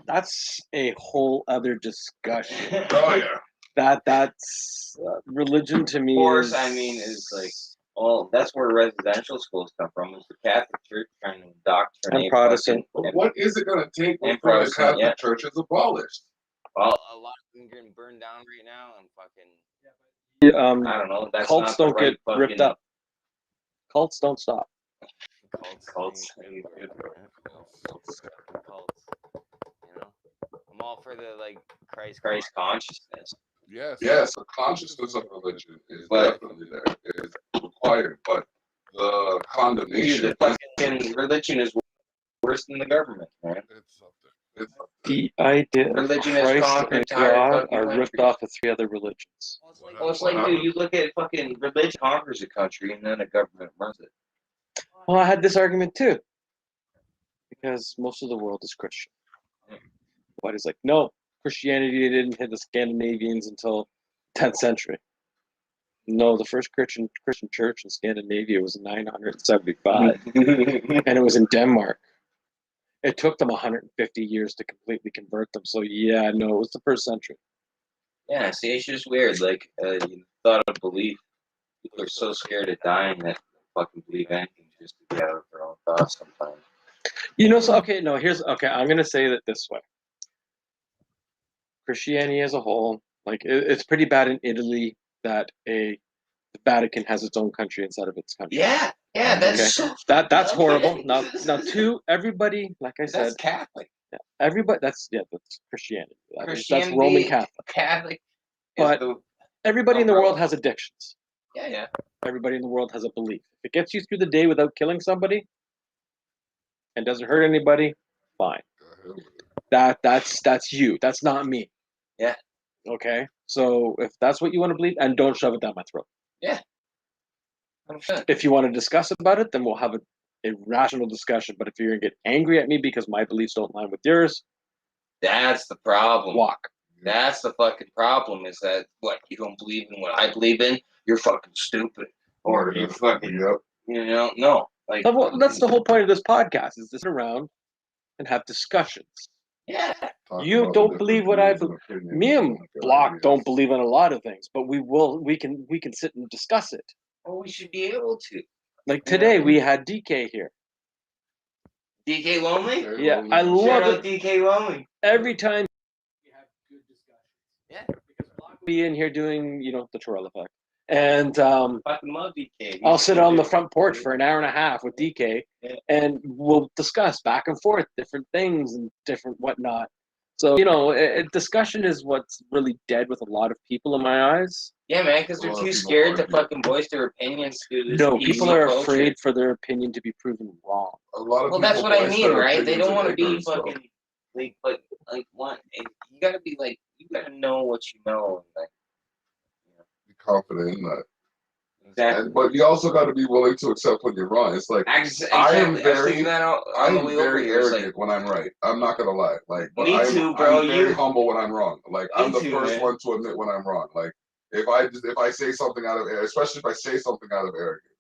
That's a whole other discussion. Oh yeah. That's religion to me. Of course, is like, well, that's where residential schools come from. Is the Catholic Church trying to indoctrinate and Protestant. But what is it going to take before the Catholic Church is abolished? Well, a lot of them getting burned down right now, and fucking. I don't know. That's cults not the don't right get ripped up. Cults don't stop. Cults. I'm all for the Christ consciousness. Yes, the consciousness of religion is definitely there. It is required, but the condemnation. Religion is worse than the government, man. It's something. The idea of Christ and God are ripped off of 3 other religions. Well, it's like, dude, you look at fucking religion conquers a country and then a government runs it. Well, I had this argument too. Because most of the world is Christian. But he's like, no, Christianity didn't hit the Scandinavians until 10th century. No, the first Christian church in Scandinavia was in 975. And it was in Denmark. It took them 150 years to completely convert them. So yeah, no, it was the first century. Yeah, see, it's just weird. Like, you thought of belief. People are so scared of dying that they fucking believe anything just to get out of their own thoughts sometimes. I'm going to say that this way. Christianity as a whole, it's pretty bad in Italy that the Vatican has its own country inside of its country. Yeah, that's that's horrible. Now, everybody, like I said, that's Catholic. Yeah, everybody, that's Christianity. That's Roman Catholic. But everybody in the world has addictions. Yeah. Everybody in the world has a belief. If it gets you through the day without killing somebody and doesn't hurt anybody, fine. That's you. That's not me. Yeah. Okay. So if that's what you want to believe, and don't shove it down my throat. Yeah. If you want to discuss about it, then we'll have a rational discussion. But if you're gonna get angry at me because my beliefs don't line with yours, that's the problem. Walk. That's the fucking problem. Is that what you don't believe in what I believe in? You're fucking stupid, or you're fucking no. That's the whole point of this podcast: is to sit around and have discussions. Yeah. You don't believe what I believe. Me and Block don't believe in a lot of things, but we can sit and discuss it. Oh, we should be able to. Like today, we had DK here. DK Lonely? Yeah, I love it. DK Lonely. Every time we have good discussions. Yeah. Because Block will be in here doing, the Terrell effect. And fucking love DK. I'll sit on the front porch for an hour and a half with DK, and we'll discuss back and forth different things and different whatnot. So discussion is what's really dead with a lot of people in my eyes. Yeah, man, because they're too scared to fucking voice their opinions through this. No, people are culture. afraid for their opinion to be proven wrong. A lot of well, that's people what I voice mean, their right? They don't opinions want to in be ignorance, though. fucking but what? You gotta be like, you gotta know what you know, and like, be confident in that. Exactly. But you also got to be willing to accept when you're wrong. It's like Exactly. I am I'm very arrogant when I'm right. I'm not gonna lie. Like, but Me too, bro. I'm very humble when I'm wrong. Like, I'm the first man. one to admit when I'm wrong. Like, if I say something out of especially if I say something out of arrogance.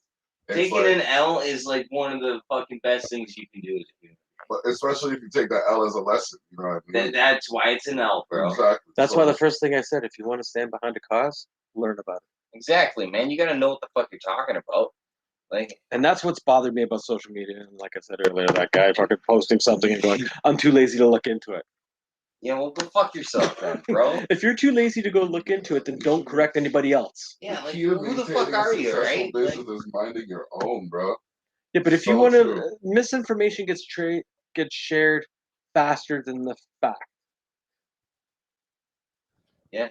Taking an L is like one of the fucking best things you can do as a human. But especially if you take that L as a lesson, you know what I mean? That's why it's an L, bro. Exactly. That's why the first thing I said, if you want to stand behind a cause, learn about it. Exactly, man. You gotta know what the fuck you're talking about. Like, and that's what's bothered me about social media. And like I said earlier, that guy fucking posting something and going, "I'm too lazy to look into it." Yeah, well, go fuck yourself then, bro. If you're too lazy to go look into it, then don't correct anybody else. Yeah, like, who the fuck are you, right? Business is minding your own, bro. Yeah, but if you want to, misinformation gets shared faster than the fact. Yeah,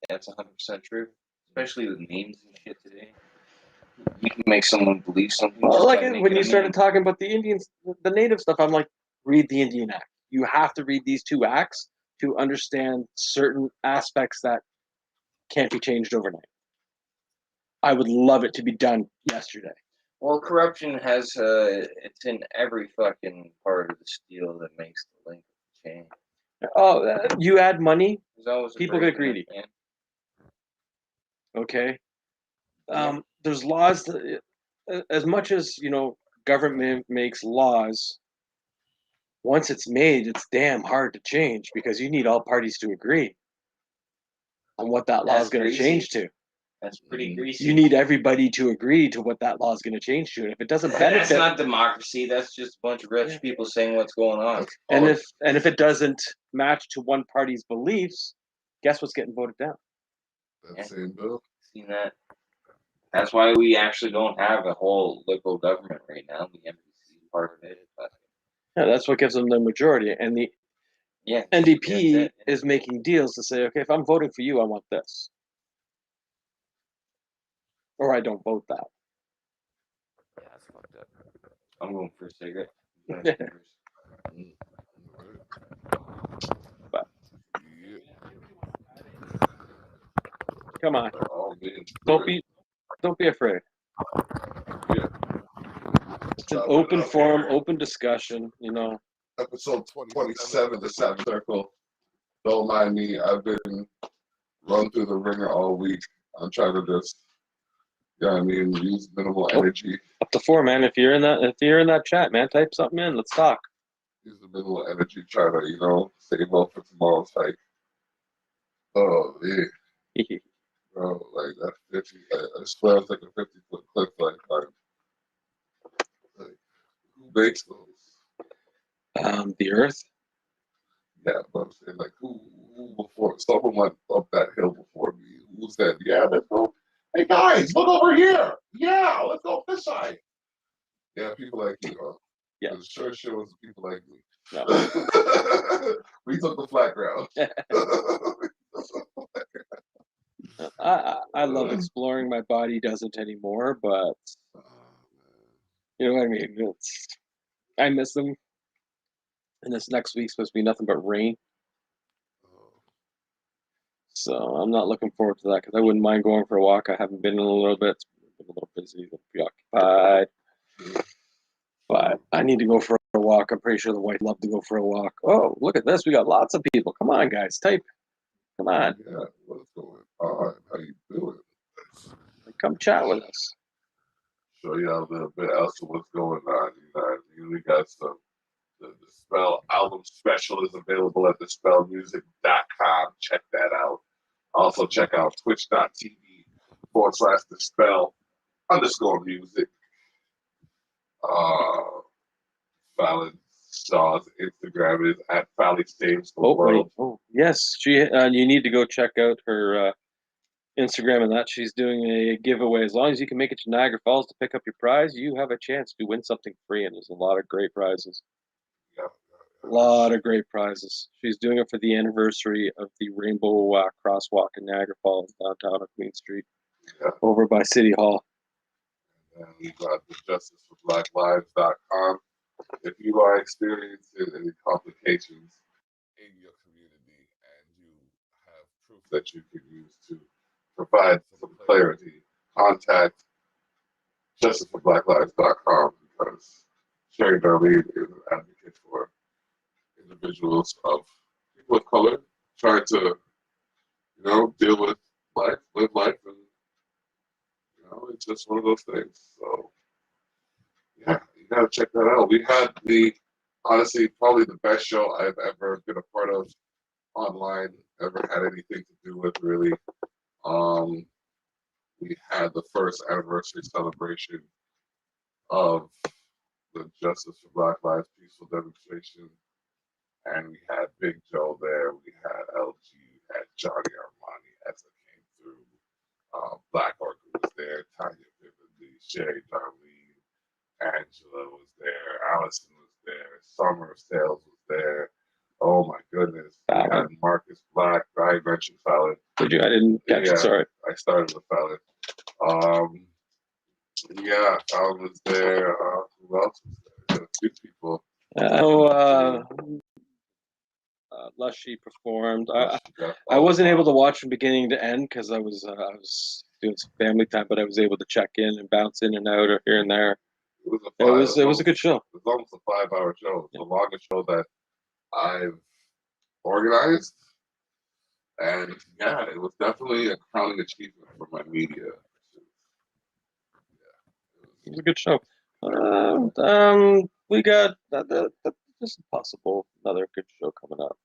that's 100% true. Especially with memes and shit today. You can make someone believe something. Well, like when you started talking about the Indians, the native stuff, I'm like, read the Indian Act. You have to read these 2 acts to understand certain aspects that can't be changed overnight. I would love it to be done yesterday. Well, corruption has it's in every fucking part of the steel that makes the link of the chain. Oh, you add money, people get break in greedy. it, Okay. There's laws that, as much as government makes laws, once it's made, it's damn hard to change because you need all parties to agree on what that law is going to change to. That's pretty greasy. You need everybody to agree to what that law is going to change to, and if it doesn't benefit, that's not democracy. That's just a bunch of rich people saying what's going on. And if it doesn't match to one party's beliefs, guess what's getting voted down? That same bill. Seen that? That's why we actually don't have a whole liberal government right now. The NDP part of it, but yeah, that's what gives them the majority, and the NDP is making deals to say, okay, if I'm voting for you, I want this. Or I don't vote that. Yeah, that's fucked up. I'm going for a cigarette. But, come on. Don't be afraid. Yeah. It's an open forum, open discussion, Episode 27, the Savage Circle. Don't mind me. I've been run through the ringer all week. I'm trying to just, use minimal energy. Up to 4, man. If you're in that chat, man, type something in. Let's talk. Use the minimal energy, try to, save up for tomorrow's hike. Oh, yeah. Bro, like that 50, I swear it's like a 50-foot cliff like who makes those? The Earth. Yeah, but I'm saying like who before someone went up that hill before me. Who's that? Yeah, let's go. Hey guys, look over here. Yeah, let's go this side. Yeah, people like you, huh? Yeah. It sure shows people like me. No. We took the flat ground. I love exploring. My body doesn't anymore, but you know what I mean? I miss them. And this next week's supposed to be nothing but rain. So I'm not looking forward to that because I wouldn't mind going for a walk. I haven't been in a little bit. It's been a little busy, a little preoccupied. But I need to go for a walk. I'm pretty sure the white love to go for a walk. Oh, look at this. We got lots of people. Come on, guys. Type. Come on. Yeah, what's going on? How you doing? Come chat with us. Show y'all a little bit else of what's going on. We got some. The Spell album special is available at thespellmusic.com. Check that out. Also check out twitch.tv/thespell_music. Fallon Shaw's Instagram is at Fally Saves the World. Oh, yes. You need to go check out her Instagram and that. She's doing a giveaway. As long as you can make it to Niagara Falls to pick up your prize, you have a chance to win something free, and there's a lot of great prizes. Yeah. A lot of great prizes. She's doing it for the anniversary of the Rainbow Crosswalk in Niagara Falls, downtown on Queen Street, over by City Hall. And we got the justiceforblacklives.com. If you are experiencing any complications in your community and you have proof that you can use to provide some clarity, contact justiceforblacklives.com because Sherry Darlene is an advocate for individuals of people of color trying to, deal with life, live life, and it's just one of those things. So yeah, you gotta check that out. We had honestly probably the best show I've ever been a part of online, ever had anything to do with really. We had the first anniversary celebration of the Justice for Black Lives peaceful demonstration, and we had Big Joe there. We had LG, we had Johnny Armani as it came through. Black Orchid was there, Tanya Vividly, Sherry Darlene, Angela was there, Allison was there, Summer Sales was there. Oh my goodness. We had Marcus Black, I mentioned Fallon. Did you? I didn't catch it, sorry. I started with Fallon. Fallon was there. Who else was there? A few people. Lushy performed. I wasn't able to watch from beginning to end because I was doing some family time, but I was able to check in and bounce in and out or here and there. It was a good show. It was almost a 5-hour show. It's the longest show that I've organized, and it was definitely a crowning achievement for my media. It was a good show. We got this is possible another good show coming up.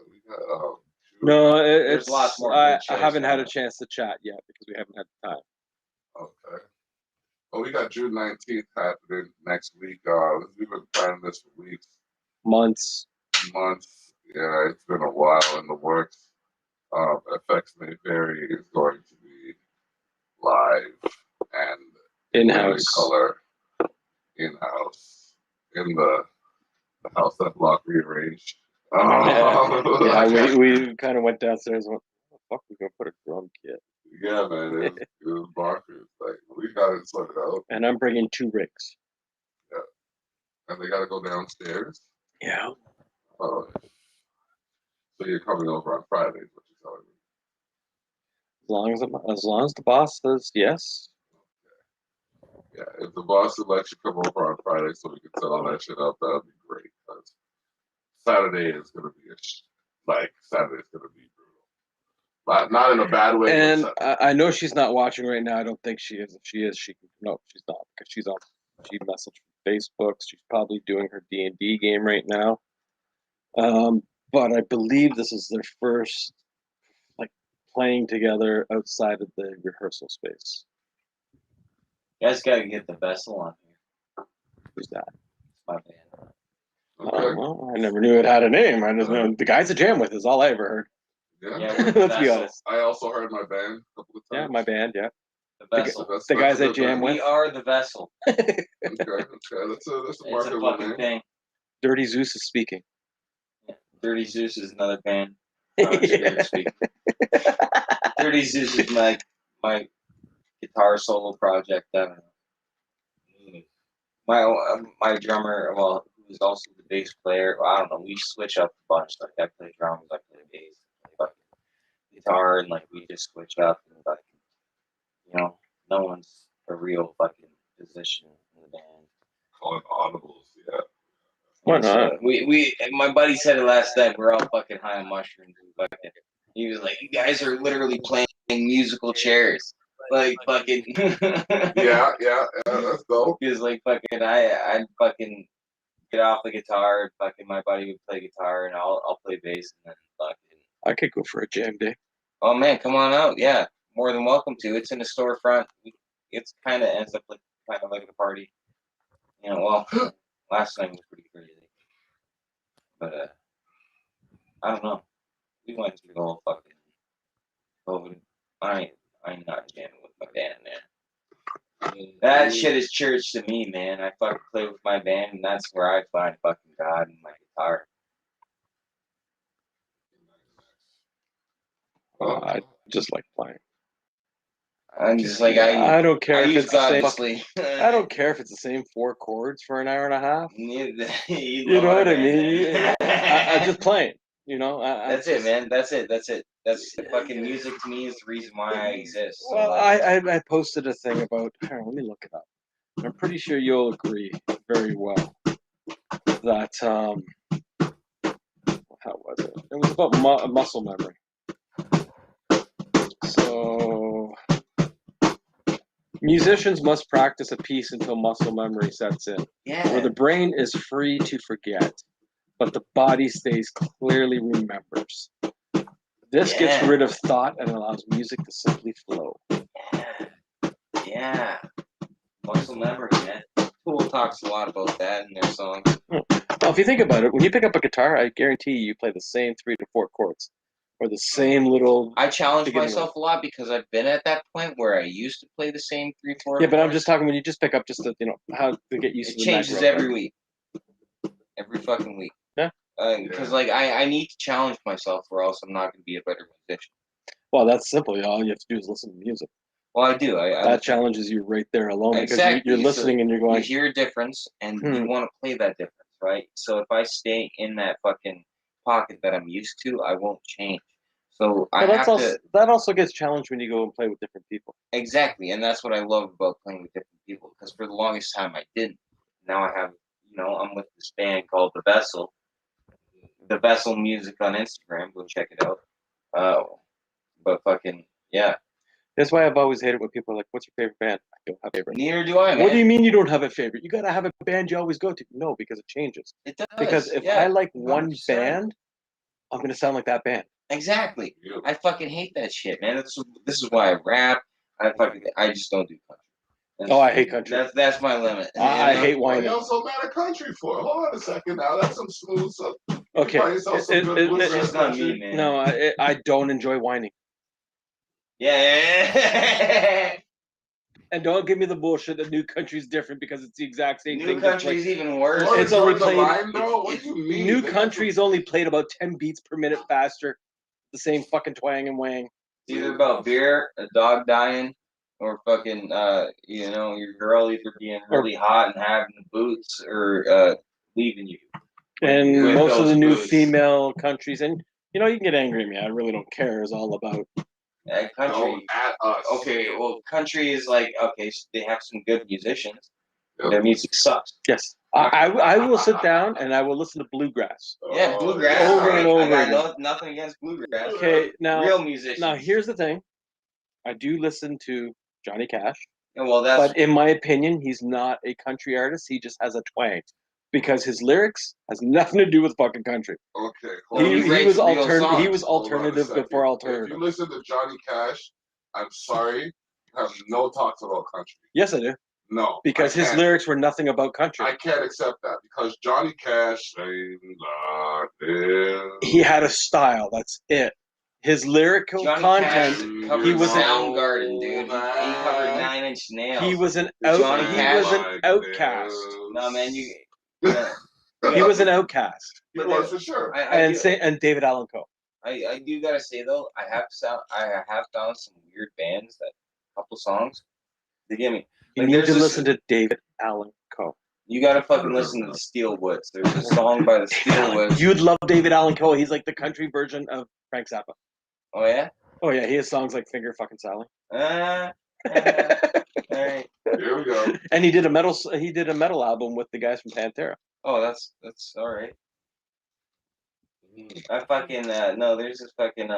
We got no, it's lots more. I haven't had a chance to chat yet because we haven't had time. Okay. Well, we got June 19th happening next week. We've been planning this for weeks. Months. Yeah, it's been a while in the works. FX Mayberry is going to be live and in-house color, in-house, in the house that Block rearranged. We kind of went downstairs and went, "What the fuck, we're gonna put a drum kit." Yeah, man, it was bonkers. Like, we got it sorted out. And I'm bringing 2 rigs. Yeah, and they got to go downstairs. Yeah. So you're coming over on Fridays, what you're telling me? As long as the boss says yes. Yeah, if the boss would let you come over on Friday so we can set all that shit up, that would be great. Because Saturday is gonna be Saturday's gonna be brutal. Not in a bad way. And I know she's not watching right now. I don't think she is. If she is, she's not because she's on. She messaged from Facebook. She's probably doing her D&D game right now. But I believe this is their first playing together outside of the rehearsal space. You guys gotta get the vessel on here. Who's that? It's my band. Okay. Well, I never knew it had a name. I just know the guys I jam with is all I ever heard. Yeah. Let's be honest. I also heard my band a couple of times. Yeah, my band. Yeah. The vessel. The guys I jam with. We are the vessel. Okay. That's a It's a marketable fucking name. thing. Dirty Zeus is speaking. Yeah. Dirty Zeus is another band. Dirty Zeus is my guitar solo project. I don't know. My drummer, well, who's also the bass player. Well, I don't know. We switch up a bunch. Like I play drums, I play bass, I play guitar, and we just switch up and no one's a real fucking musician in the band. Call it audibles, yeah. Why not? We my buddy said it last night. We're all fucking high on mushrooms. He was like, "You guys are literally playing musical chairs." Like fucking. yeah, that's dope. He was like, "Fucking, I'd fucking get off the guitar. And fucking, my buddy would play guitar, and I'll play bass, and then fucking." I could go for a jam day. Oh man, come on out! Yeah, more than welcome to. It's in the storefront. It's kind of ends up like a party. Well, last night was pretty crazy, but I don't know. We went through the whole fucking COVID. I'm not jamming with my band, man. That shit is church to me, man. I fucking play with my band, and that's where I find fucking God and my guitar. I just like playing. I'm just like I don't care I if use it's the God same. to sleep. I don't care if it's the same 4 chords for an hour and a half. you You know what I mean? I'm just playing. You know. That's it, man. That's it. That's it. That's fucking music to me is the reason why I exist. So, Well, like, I posted a thing about. Here, let me look it up. I'm pretty sure you'll agree very well that how was it? It was about muscle memory. So musicians must practice a piece until muscle memory sets in, yeah. where the brain is free to forget, but the body stays clearly remembers. This gets rid of thought and allows music to simply flow. Yeah. Muscle memory, man. Tool talks a lot about that in their songs. Well, if you think about it, when you pick up a guitar, I guarantee you play the same 3 to 4 chords, or the same little. I challenge beginning myself a lot because I've been at that point where I used to play the same 3, 4. Yeah, but I'm chords. just talking when you just pick up just the, how to get used It to the changes neck real every quick. week. Every fucking week. Yeah. Because like I need to challenge myself, or else I'm not going to be a better musician. Well, that's simple. All you have to do is listen to music. Well, I do. That challenges you right there alone Exactly. because you're listening and you're going. You hear a difference, and you want to play that difference, right? So if I stay in that fucking pocket that I'm used to, I won't change. So that also gets challenged when you go and play with different people. Exactly, and that's what I love about playing with different people. Because for the longest time I didn't. Now I have, I'm with this band called The Vessel. The Vessel Music on Instagram. Go check it out. But fucking yeah. That's why I've always hated when people are like, "What's your favorite band?" I don't have a favorite. Neither do I, man. What do you mean you don't have a favorite? You gotta have a band you always go to. No, because it changes. It does. Because if I like one 100%. band, I'm gonna sound like that band. Exactly. I fucking hate that shit, man. This is why I rap. I just don't do country. I hate country. That's my limit. I hate whining. What are you so mad at country for? Hold on a second now. That's some smooth stuff. Okay. It's just not me, man. No, I don't enjoy whining. Yeah. And don't give me the bullshit that New Country's different because it's the exact same thing. New Country's even worse. It's only played. What do you mean? New Country's only played about 10 beats per minute faster. The same fucking twang and wang. It's either about beer, a dog dying, or fucking your girl either being really hot and having the boots or leaving you. And most of the new boots. female countries, and you can get angry at me. I really don't care. Is all about country. At us. Okay, well, country is like so they have some good musicians. Their music sucks. Yes, I will sit down and I will listen to bluegrass. Yeah, bluegrass. Over and over I again. got nothing against bluegrass. Okay, now real musicians. Now here's the thing. I do listen to Johnny Cash. Yeah, well, that's. But in my opinion, he's not a country artist. He just has a twang. Because his lyrics has nothing to do with fucking country. Okay. He was alternative before alternative. If you listen to Johnny Cash, I'm sorry, you have no talks about country. Yes, I do. No. Because his lyrics were nothing about country. I can't accept that because Johnny Cash, he had a style. That's it. His lyrical Johnny content. Cash He was Soundgarden, dude. He covered 9 Inch Nails. He was an outcast. No, man, you. He was an outcast. He was for sure. And David Allan Coe. I do gotta say though, I have found some weird bands that couple songs. They give me. You need to listen to David Allan Coe. You gotta fucking listen to the Steelwoods. There's a song by the Steelwoods. You'd love David Allan Coe. He's like the country version of Frank Zappa. Oh yeah. Oh yeah, he has songs like Finger Fucking Sally. All right. Here we go. And he did a metal album with the guys from Pantera. Oh, that's all right. I fucking no. There's this fucking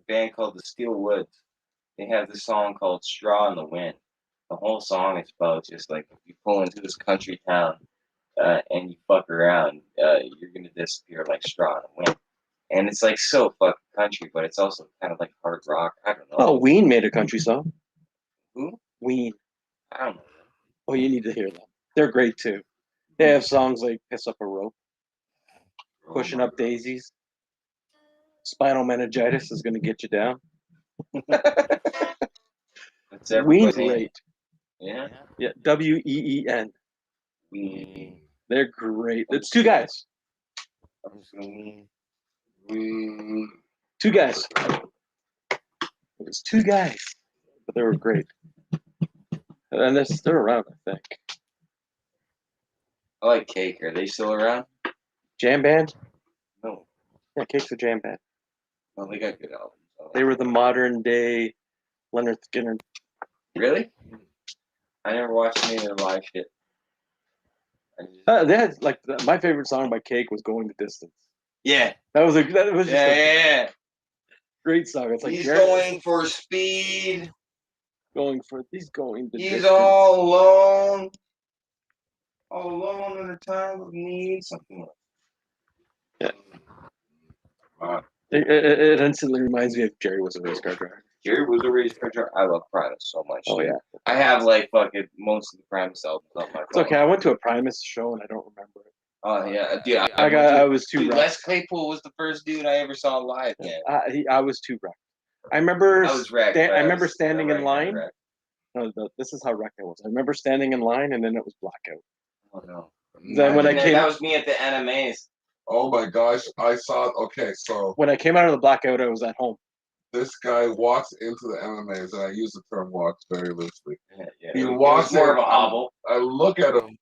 band called the Steelwoods. They have this song called "Straw in the Wind." The whole song is about just like if you pull into this country town and you fuck around, you're gonna disappear like straw in the wind. And it's like so fucking country, but it's also kind of like hard rock. I don't know. Oh, Ween made a country song. Who? Ween. I don't know. Oh, you need to hear them. They're great too. They have songs like "Piss Up a Rope," "Pushing Up Daisies," "Spinal Meningitis is going to get you down." Ween's great. Yeah. Yeah. WEEN. Ween. They're great. It's two guys. I'm just gonna. Two guys. It was two guys, but they were great. And they're still around, I think. I like Cake. Are they still around? Jam band? No. Yeah, Cake's a jam band. No, they got good albums. They were the modern day Leonard Skinner. Really? I never watched any of their live shit. They had like my favorite song by Cake was "Going the Distance." Yeah. That was just Yeah. great song. It's like He's going for speed. He's going the He's distance. all alone. All alone in a time of need. Something like It instantly reminds me of Jerry Was a Race Car Driver. Jerry Was a Race Car Driver. I love Primus so much. Oh dude. yeah. I have like fucking most of the Primus albums on my phone. It's okay. I went to a Primus show and I don't remember it. Oh yeah, dude. I was too Dude, wrecked. Les Claypool was the first dude I ever saw live. Man, I was too wrecked. I remember. I was wrecked. I remember standing in line. Wrecked. No, this is how wrecked I was. I remember standing in line and then it was blackout. Oh no. Then when I came, that was me at the NMAs. Oh my gosh, I saw. Okay, so when I came out of the blackout, I was at home. this guy walks into the MMAs, and I use the term "walks" very loosely. Yeah. He It walks was more in, of a hobble. I look at him,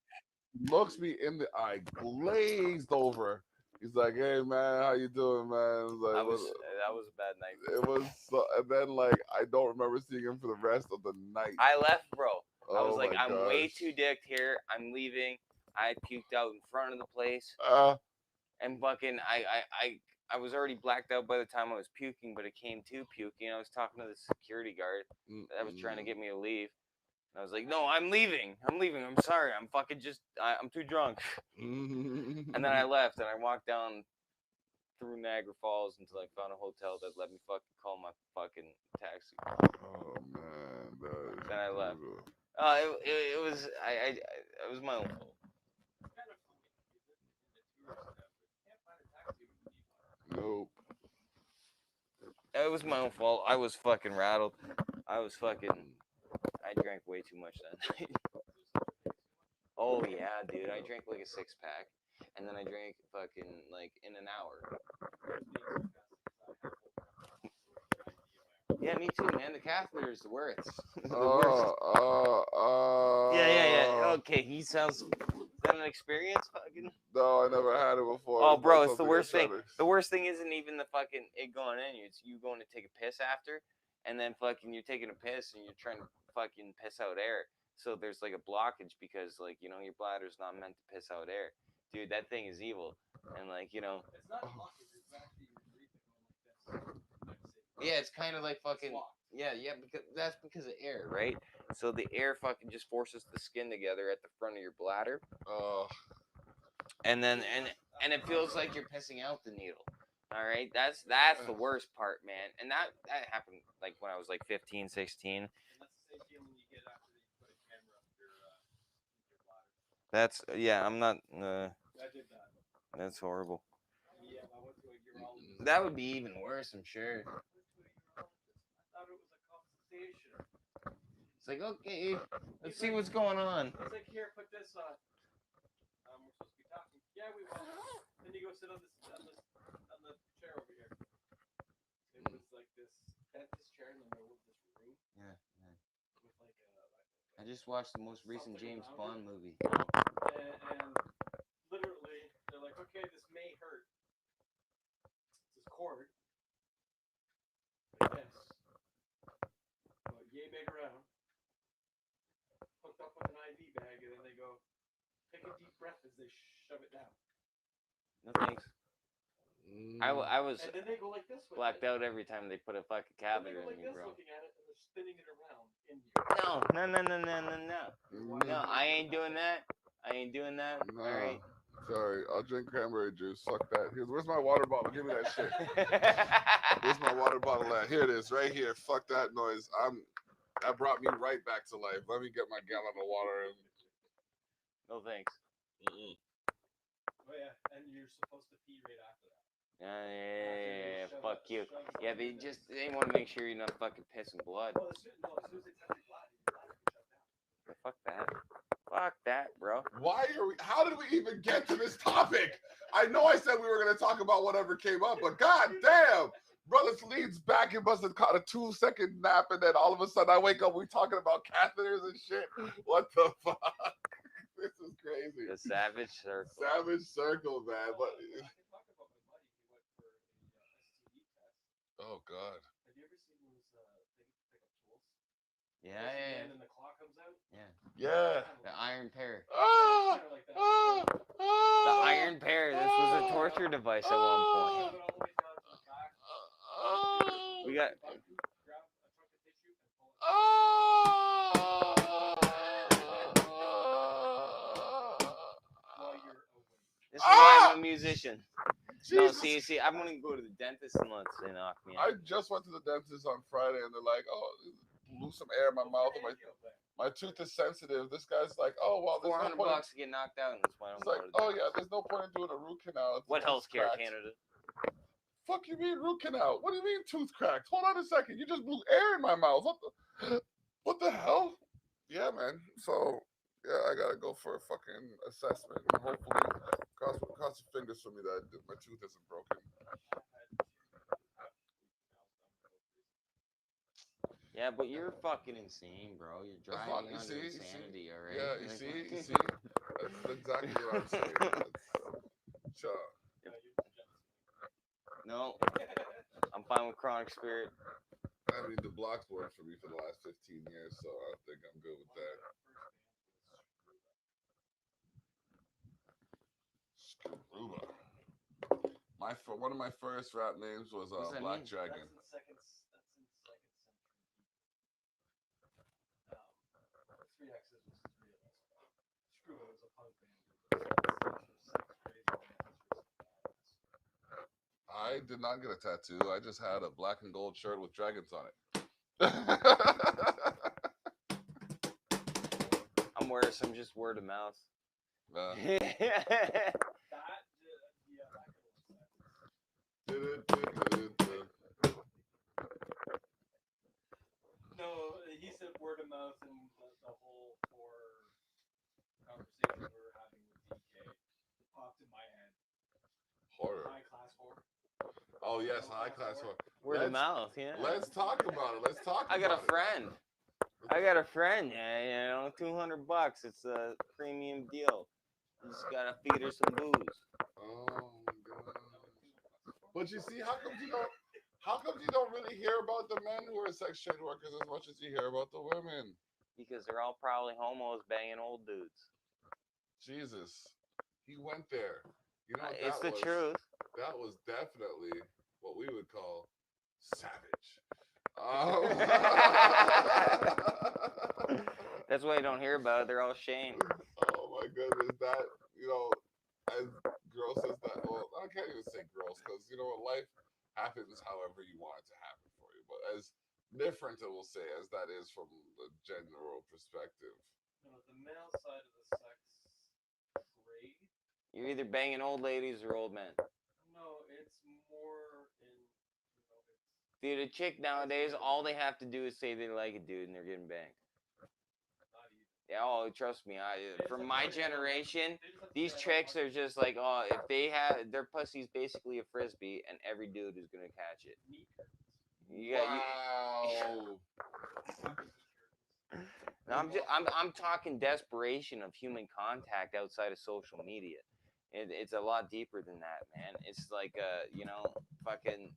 looks me in the eye, glazed over. He's like, "Hey man, how you doing, man?" I was like, that was a bad night. It was, so, and then like I don't remember seeing him for the rest of the night. I left, bro. I was Oh like, my I'm way gosh. too dicked here. I'm leaving. I puked out in front of the place, and fucking I was already blacked out by the time I was puking, but it came to puking. I was talking to the security guard that was trying to get me to leave. And I was like, no, I'm leaving. I'm sorry. I'm fucking I'm too drunk. And then I left and I walked down through Niagara Falls until I found a hotel that let me fucking call my fucking taxi. Oh man. Then I left. It was my own fault. Nope. It was my own fault. I was fucking rattled. I drank way too much that night. Oh yeah, dude. I drank like a 6-pack. And then I drank fucking like in an hour. Yeah, me too, man. The catheter is the worst. The worst. Yeah. Okay, he sounds. Is that an experience? Fucking. No, I never had it before. Oh, bro, it's the worst thing. The worst thing isn't even the fucking it going in you. It's you going to take a piss after, and then fucking you're taking a piss and you're trying to fucking piss out air. So there's like a blockage because like your bladder's not meant to piss out air. Dude, that thing is evil, and like It's not a blockage. It's actually yeah, it's kind of like fucking yeah, because of air, right? So the air fucking just forces the skin together at the front of your bladder. And then and it feels like you're pissing out the needle. All right, that's the worst part, man. And that happened like when I was like 15, 16. And that's the same feeling you get after you put a camera up your bladder. That's I'm not. I did that. That's horrible. Yeah, I went to a urologist. That would be even worse, I'm sure. I thought it was a consultation. It's like, okay, let's see what's going on. It's like, here, put this on. We're supposed to be talking. Yeah, we will. Then you go sit on the chair over here. It was like this chair in the middle of this room. Yeah. With like I just watched the most recent James Bond movie. And literally, they're like, okay, this may hurt. This cord. Like this. But yay big around. Hooked up with an IV bag, and then they go, take a deep breath as they shove it down. No thanks. I was and then they go like this blacked out every time they put a fucking catheter in you, bro. Looking at it and they're spinning it around in you. No. No, I ain't doing that. Nah. All right. Sorry, I'll drink cranberry juice. Fuck that. Where's my water bottle? Give me that shit. Where's my water bottle at? Here it is, right here. Fuck that noise. That brought me right back to life. Let me get my gallon of water and. No thanks. Oh yeah, and you're supposed to pee right after that. Yeah, fuck you. Yeah, they want to make sure you're not fucking pissing blood. Well, as soon as they touch your bladder can shut down. Fuck that. Fuck that, bro. Why are we? How did we even get to this topic? I know I said we were gonna talk about whatever came up, but god damn, brother leans back and must have caught a 2-second nap, and then all of a sudden I wake up, we talking about catheters and shit. What the fuck? This is crazy. The Savage Circle. Savage Circle, man. But I can talk about my buddy. He went for a STD test. oh god. Have you ever seen those things to pick up tools? Yeah, Press the yeah, button and the claw comes out. yeah. Yeah. The Iron Pair. Ah, Kinda like that. ah, The ah, Iron Pair. This was a torture device at one point. Shove it all the way down to the back. ah, We got. Button, grab a chunk of tissue and pull it. While you're awake. This is why I'm a musician. No, Jesus. see, I'm gonna go to the dentist and let they knock me I out. just went to the dentist on Friday and they're like, oh, blew some air in my mouth and my tooth is sensitive. This guy's like, oh, well, there's no $400 point. to get knocked out, and that's why I'm He's like, going to oh, yeah, there's no point in doing a root canal. if the What tooth's healthcare cracked." Canada? Fuck you mean root canal? What do you mean tooth cracked? Hold on a second. You just blew air in my mouth. What the hell? Yeah, man. So, yeah, I got to go for a fucking assessment. And hopefully, cross your fingers for me that my tooth isn't broken. Yeah, but you're fucking insane, bro. You're That's driving not- under you see? insanity, alright? Yeah, you Like- see? That's exactly what I'm saying. Sure. No, I'm fine with Chronic Spirit. I mean, the block's worked for me for the last 15 years, so I think I'm good with that. Screwba. One of my first rap names was What does that Black mean? Dragon. That's in second century. 3 X's was 3 of us. Screw it was a punk band. I did not get a tattoo. I just had a black and gold shirt with dragons on it. I'm wearing some just word of mouth. Uh, That, no, he said word of mouth and the whole conversation we were having with DK popped in my head. horror. High class horror. Oh yes, high class horror. Word of mouth, yeah. Let's talk about it. Let's talk. I got a about it. friend. I got a friend. Yeah, $200. It's a premium deal. You just gotta feed her some booze. Oh my god. But you see, how come you don't really hear about the men who are sex trade workers as much as you hear about the women? Because they're all probably homos banging old dudes. Jesus. He went there. You know what It's that the was? truth. That was definitely what we would call savage. That's why you don't hear about it. They're all shamed. Oh my goodness, that, as gross as that, well, I can't even say gross because, life happens however you want it to happen for you. But as different, I will say, as that is from the general perspective. No, the male side of the sex grade. You're either banging old ladies or old men. No, it's more in, it's Dude, a chick nowadays, all they have to do is say they like a dude and they're getting banged. not even. Yeah, oh, trust me. From my generation, They just have to these say, I chicks want are just like, oh, if they have their pussy's basically a frisbee, and every dude is gonna catch it. meat curtains. You got, Wow. no, I'm talking desperation of human contact outside of social media. It's a lot deeper than that, man. It's like fucking.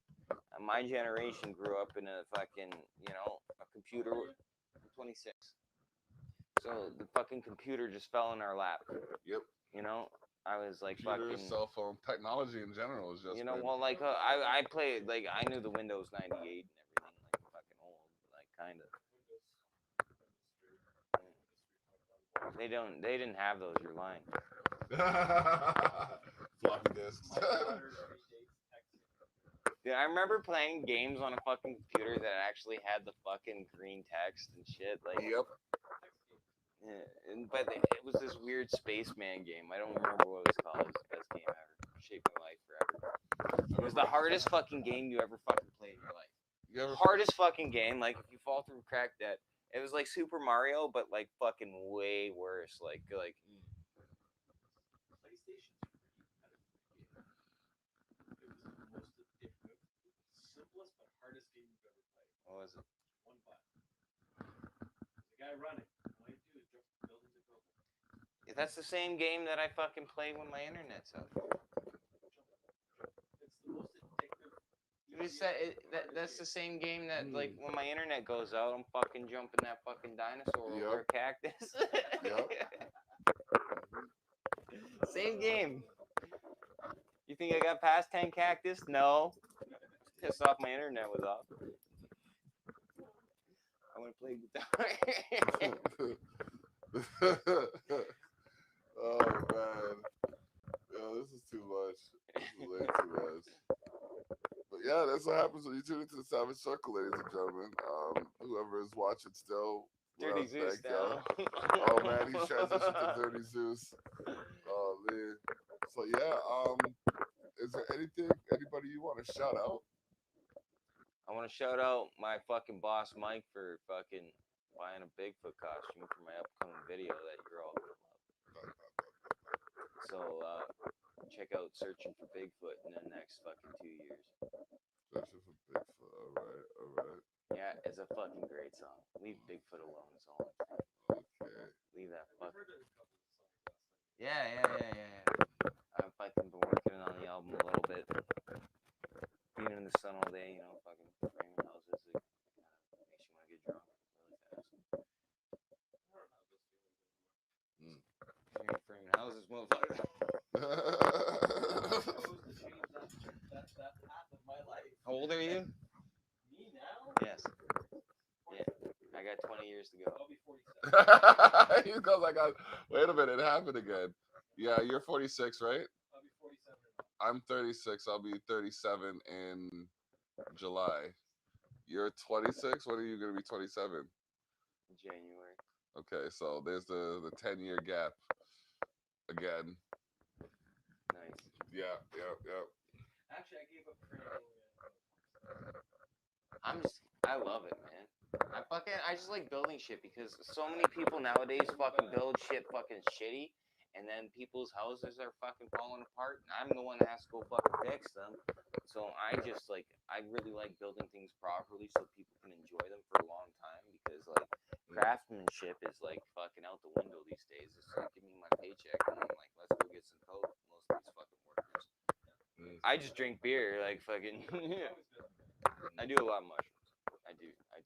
My generation grew up in a fucking, a computer. I'm 26. So the fucking computer just fell in our lap. Yep. I was like Computers, fucking. cell phone, technology in general is just. been- Well, like I played, like I knew the Windows 98 and everything, like fucking old, like kind of. They didn't have those. You're lying. Floppy disks. My daughter predates texting. Dude, I remember playing games on a fucking computer that actually had the fucking green text and shit. Like, Yep. yeah, but it was this weird spaceman game. I don't remember what it was called. It was the best game ever. Shaped my life forever. It was the hardest fucking game you ever fucking played in your life. You ever Hardest fucking game. Like, if you fall through a crack that It was like Super Mario, but like fucking way worse. Like PlayStation's free. It was the most addictive, simplest but hardest game you've ever played. what was it? One button. There's a guy running. All you do is jump from building to building. That's the same game that I fucking play when my internet's up. It's the most addictive. You said that's the same game that like when my internet goes out, I'm fucking jumping that fucking dinosaur over a cactus. Yep. Same game. You think I got past 10 cactus? No. Pissed off my internet was off. I want to play guitar. Oh man. Yo, this is too much. This is way too much. But yeah, that's what happens when you tune into the Savage Circle, ladies and gentlemen. Whoever is watching still. Dirty Zeus now. Oh man, he transitioned to Dirty Zeus. Oh man. So yeah, is there anybody you want to shout out? I want to shout out my fucking boss Mike for fucking buying a Bigfoot costume for my upcoming video that you're all gonna love. So check out Searching for Bigfoot in the next fucking 2 years. Searching for Bigfoot. All right. Yeah, it's a fucking great song. Leave Bigfoot alone, is all. Okay. Leave that fuck. Yeah. I've fucking been working on the album a little bit. Being in the sun all day, fucking framing houses. It makes you want to get drunk really fast. You're framing houses, motherfucker. That half of my life. How old are you? Me now? Yes. Yeah. I got 20 years to go. I'll be 47. He goes like, wait a minute, it happened again. Yeah, you're 46, right? I'll be 47. I'm 36. I'll be 37 in July. You're 26. When are you gonna be 27? January. Okay, so there's the 10-year gap again. Nice. Yeah. Actually, I gave up training. I love it, man. I just like building shit because so many people nowadays fucking build shit fucking shitty, and then people's houses are fucking falling apart, and I'm the one that has to go fucking fix them. So I really like building things properly so people can enjoy them for a long time, because like craftsmanship is like fucking out the window these days. It's like, give me my paycheck and I'm like, let's go get some coke. Most of these fucking workers. I just drink beer, like fucking. I do a lot of mushrooms. I do. I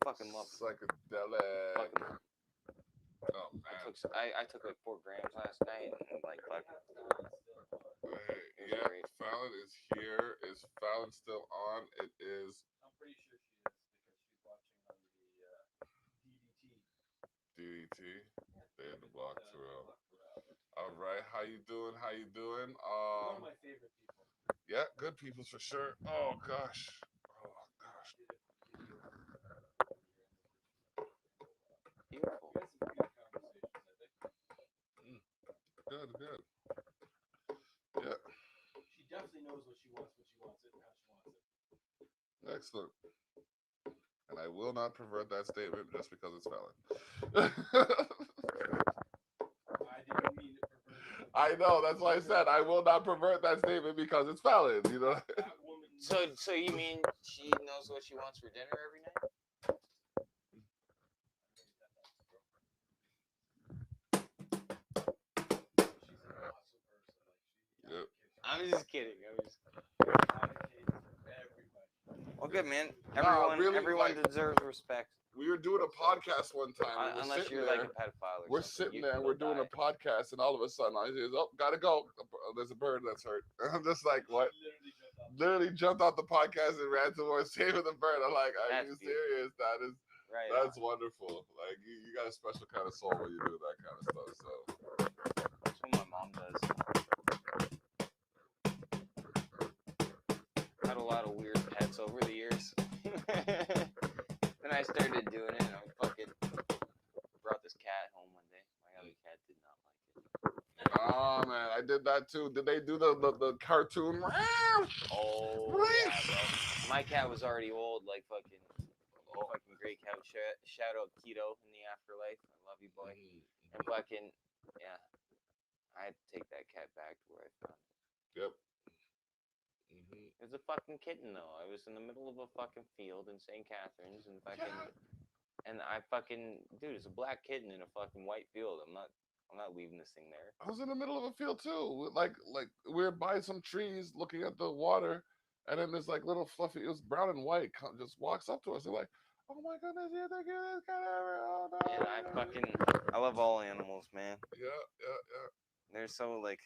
fucking love psychedelic. fucking. Oh man. I took like 4 grams last night and like fucking. Hey, yeah, Fallon is here. Is Fallon still on? It is. I'm pretty sure she is because she's watching on the DDT. Day in the Block Thrill. All right, how you doing? One of my favorite people. Yeah, good people for sure. Oh gosh. Beautiful. We had some good conversations, I think. Good. Yeah. She definitely knows what she wants it, and how she wants it. Excellent. And I will not pervert that statement just because it's Fallon. I didn't mean to pervert it. I know, that's why I said I will not pervert that statement because it's Fallon, you know. That woman. So you mean she knows what she wants for dinner every night? Yep. I'm just kidding. Well, good man. Nah, Everyone, really, everyone like- deserves respect, We were doing a podcast one time. and we're unless sitting you're there, like a pedophile. Or we're something. sitting You there can and go we're doing die. a podcast, and all of a sudden I hear, "Oh, gotta go. There's a bird that's hurt." I'm just like, "What?" Literally jumped off the podcast and ran towards saving the bird. I'm like, "Are That's you beautiful. serious? Right. That's wonderful. Like you got a special kind of soul when you do that kind of stuff." So That's what my mom does. Had a lot of weird pets over the years. Then I started doing it, and I fucking brought this cat home one day. My other cat did not like it. oh man, I did that too. Did they do the cartoon? Oh, yeah, bro. My cat was already old, like fucking shout out Keto in the afterlife. I love you, boy. And fucking, yeah. I had to take that cat back to where I found it. Yep. It was a fucking kitten, though. I was in the middle of a fucking field in St. Catharines, and fucking, and I fucking, dude, it's a black kitten in a fucking white field. I'm not leaving this thing there. I was in the middle of a field too. Like we're by some trees looking at the water, and then this like little fluffy, it was brown and white, just walks up to us and like, oh my goodness, you're the cutest cat ever. Oh no. And I love all animals, man. Yeah. They're so like,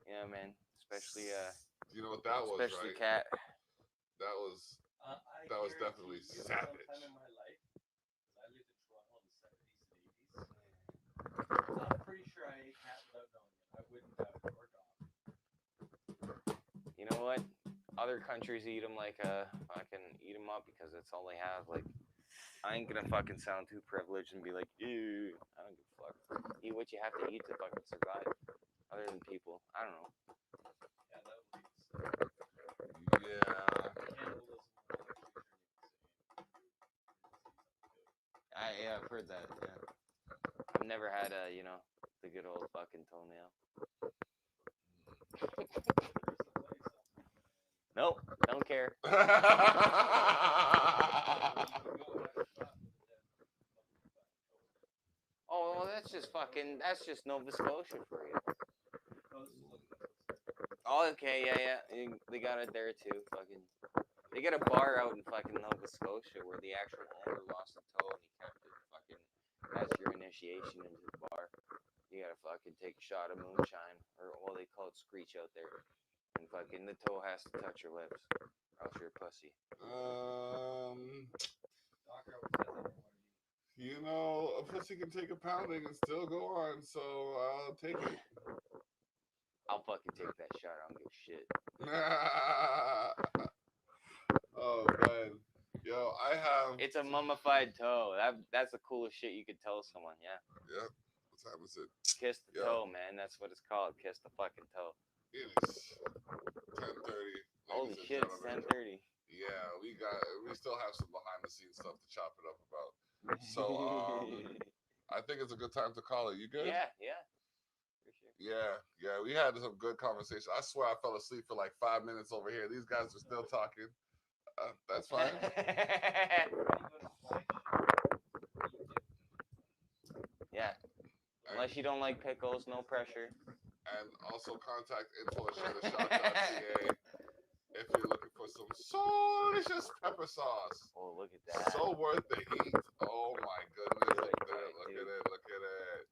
yeah, man. Especially You know what that was, especially right? cat. That was I That was guarantee definitely you, at one savage. time in my life, 'cause I lived in Toronto in the 70s and 80s, I'm pretty sure I ate cat without knowing it. I wouldn't have it or dog. You know what? Other countries eat them like fucking eat them up because that's all they have. Like, I ain't gonna fucking sound too privileged and be like, ew. I don't give a fuck. Eat what you have to eat to fucking survive. Other than people, I don't know. Yeah, that would be Yeah. cannibalism. Yeah, I've heard that. Yeah, I've never had the good old fucking toenail. Nope, don't care. Oh, well, that's just Nova Scotia for you. Oh, okay, yeah. They got it there too. Fucking, they got a bar out in fucking Nova Scotia where the actual owner lost a toe and he kept it. Fucking, that's your initiation into the bar. You gotta fucking take a shot of moonshine, or well, they call it screech out there, and fucking the toe has to touch your lips, or else you're a pussy. You know, a pussy can take a pounding and still go on, so I'll take it. I'll fucking take that shot. I don't give a shit. Oh man, yo, I have. It's a mummified toe. That's the coolest shit you could tell someone. Yeah. Yep. What time is it? Kiss the Yeah. toe, man. That's what it's called. Kiss the fucking toe. It is 10:30. Holy shit, it's 10:30. Yeah, we still have some behind the scenes stuff to chop it up about. So I think it's a good time to call it. You good? Yeah. For sure. Yeah. We had some good conversation. I swear I fell asleep for like 5 minutes over here. These guys are still talking. That's fine. Yeah. Unless you don't like pickles, no pressure. And also contact info@shuttershot.ca if you're looking for some delicious pepper sauce. Oh, look at that. So worth the heat. Oh my goodness. Look at it.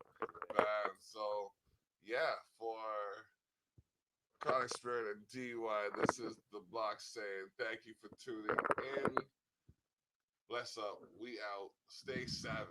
Man, so yeah, for Chronic Spirit and DUI, this is the block saying thank you for tuning in. Bless up. We out. Stay savage.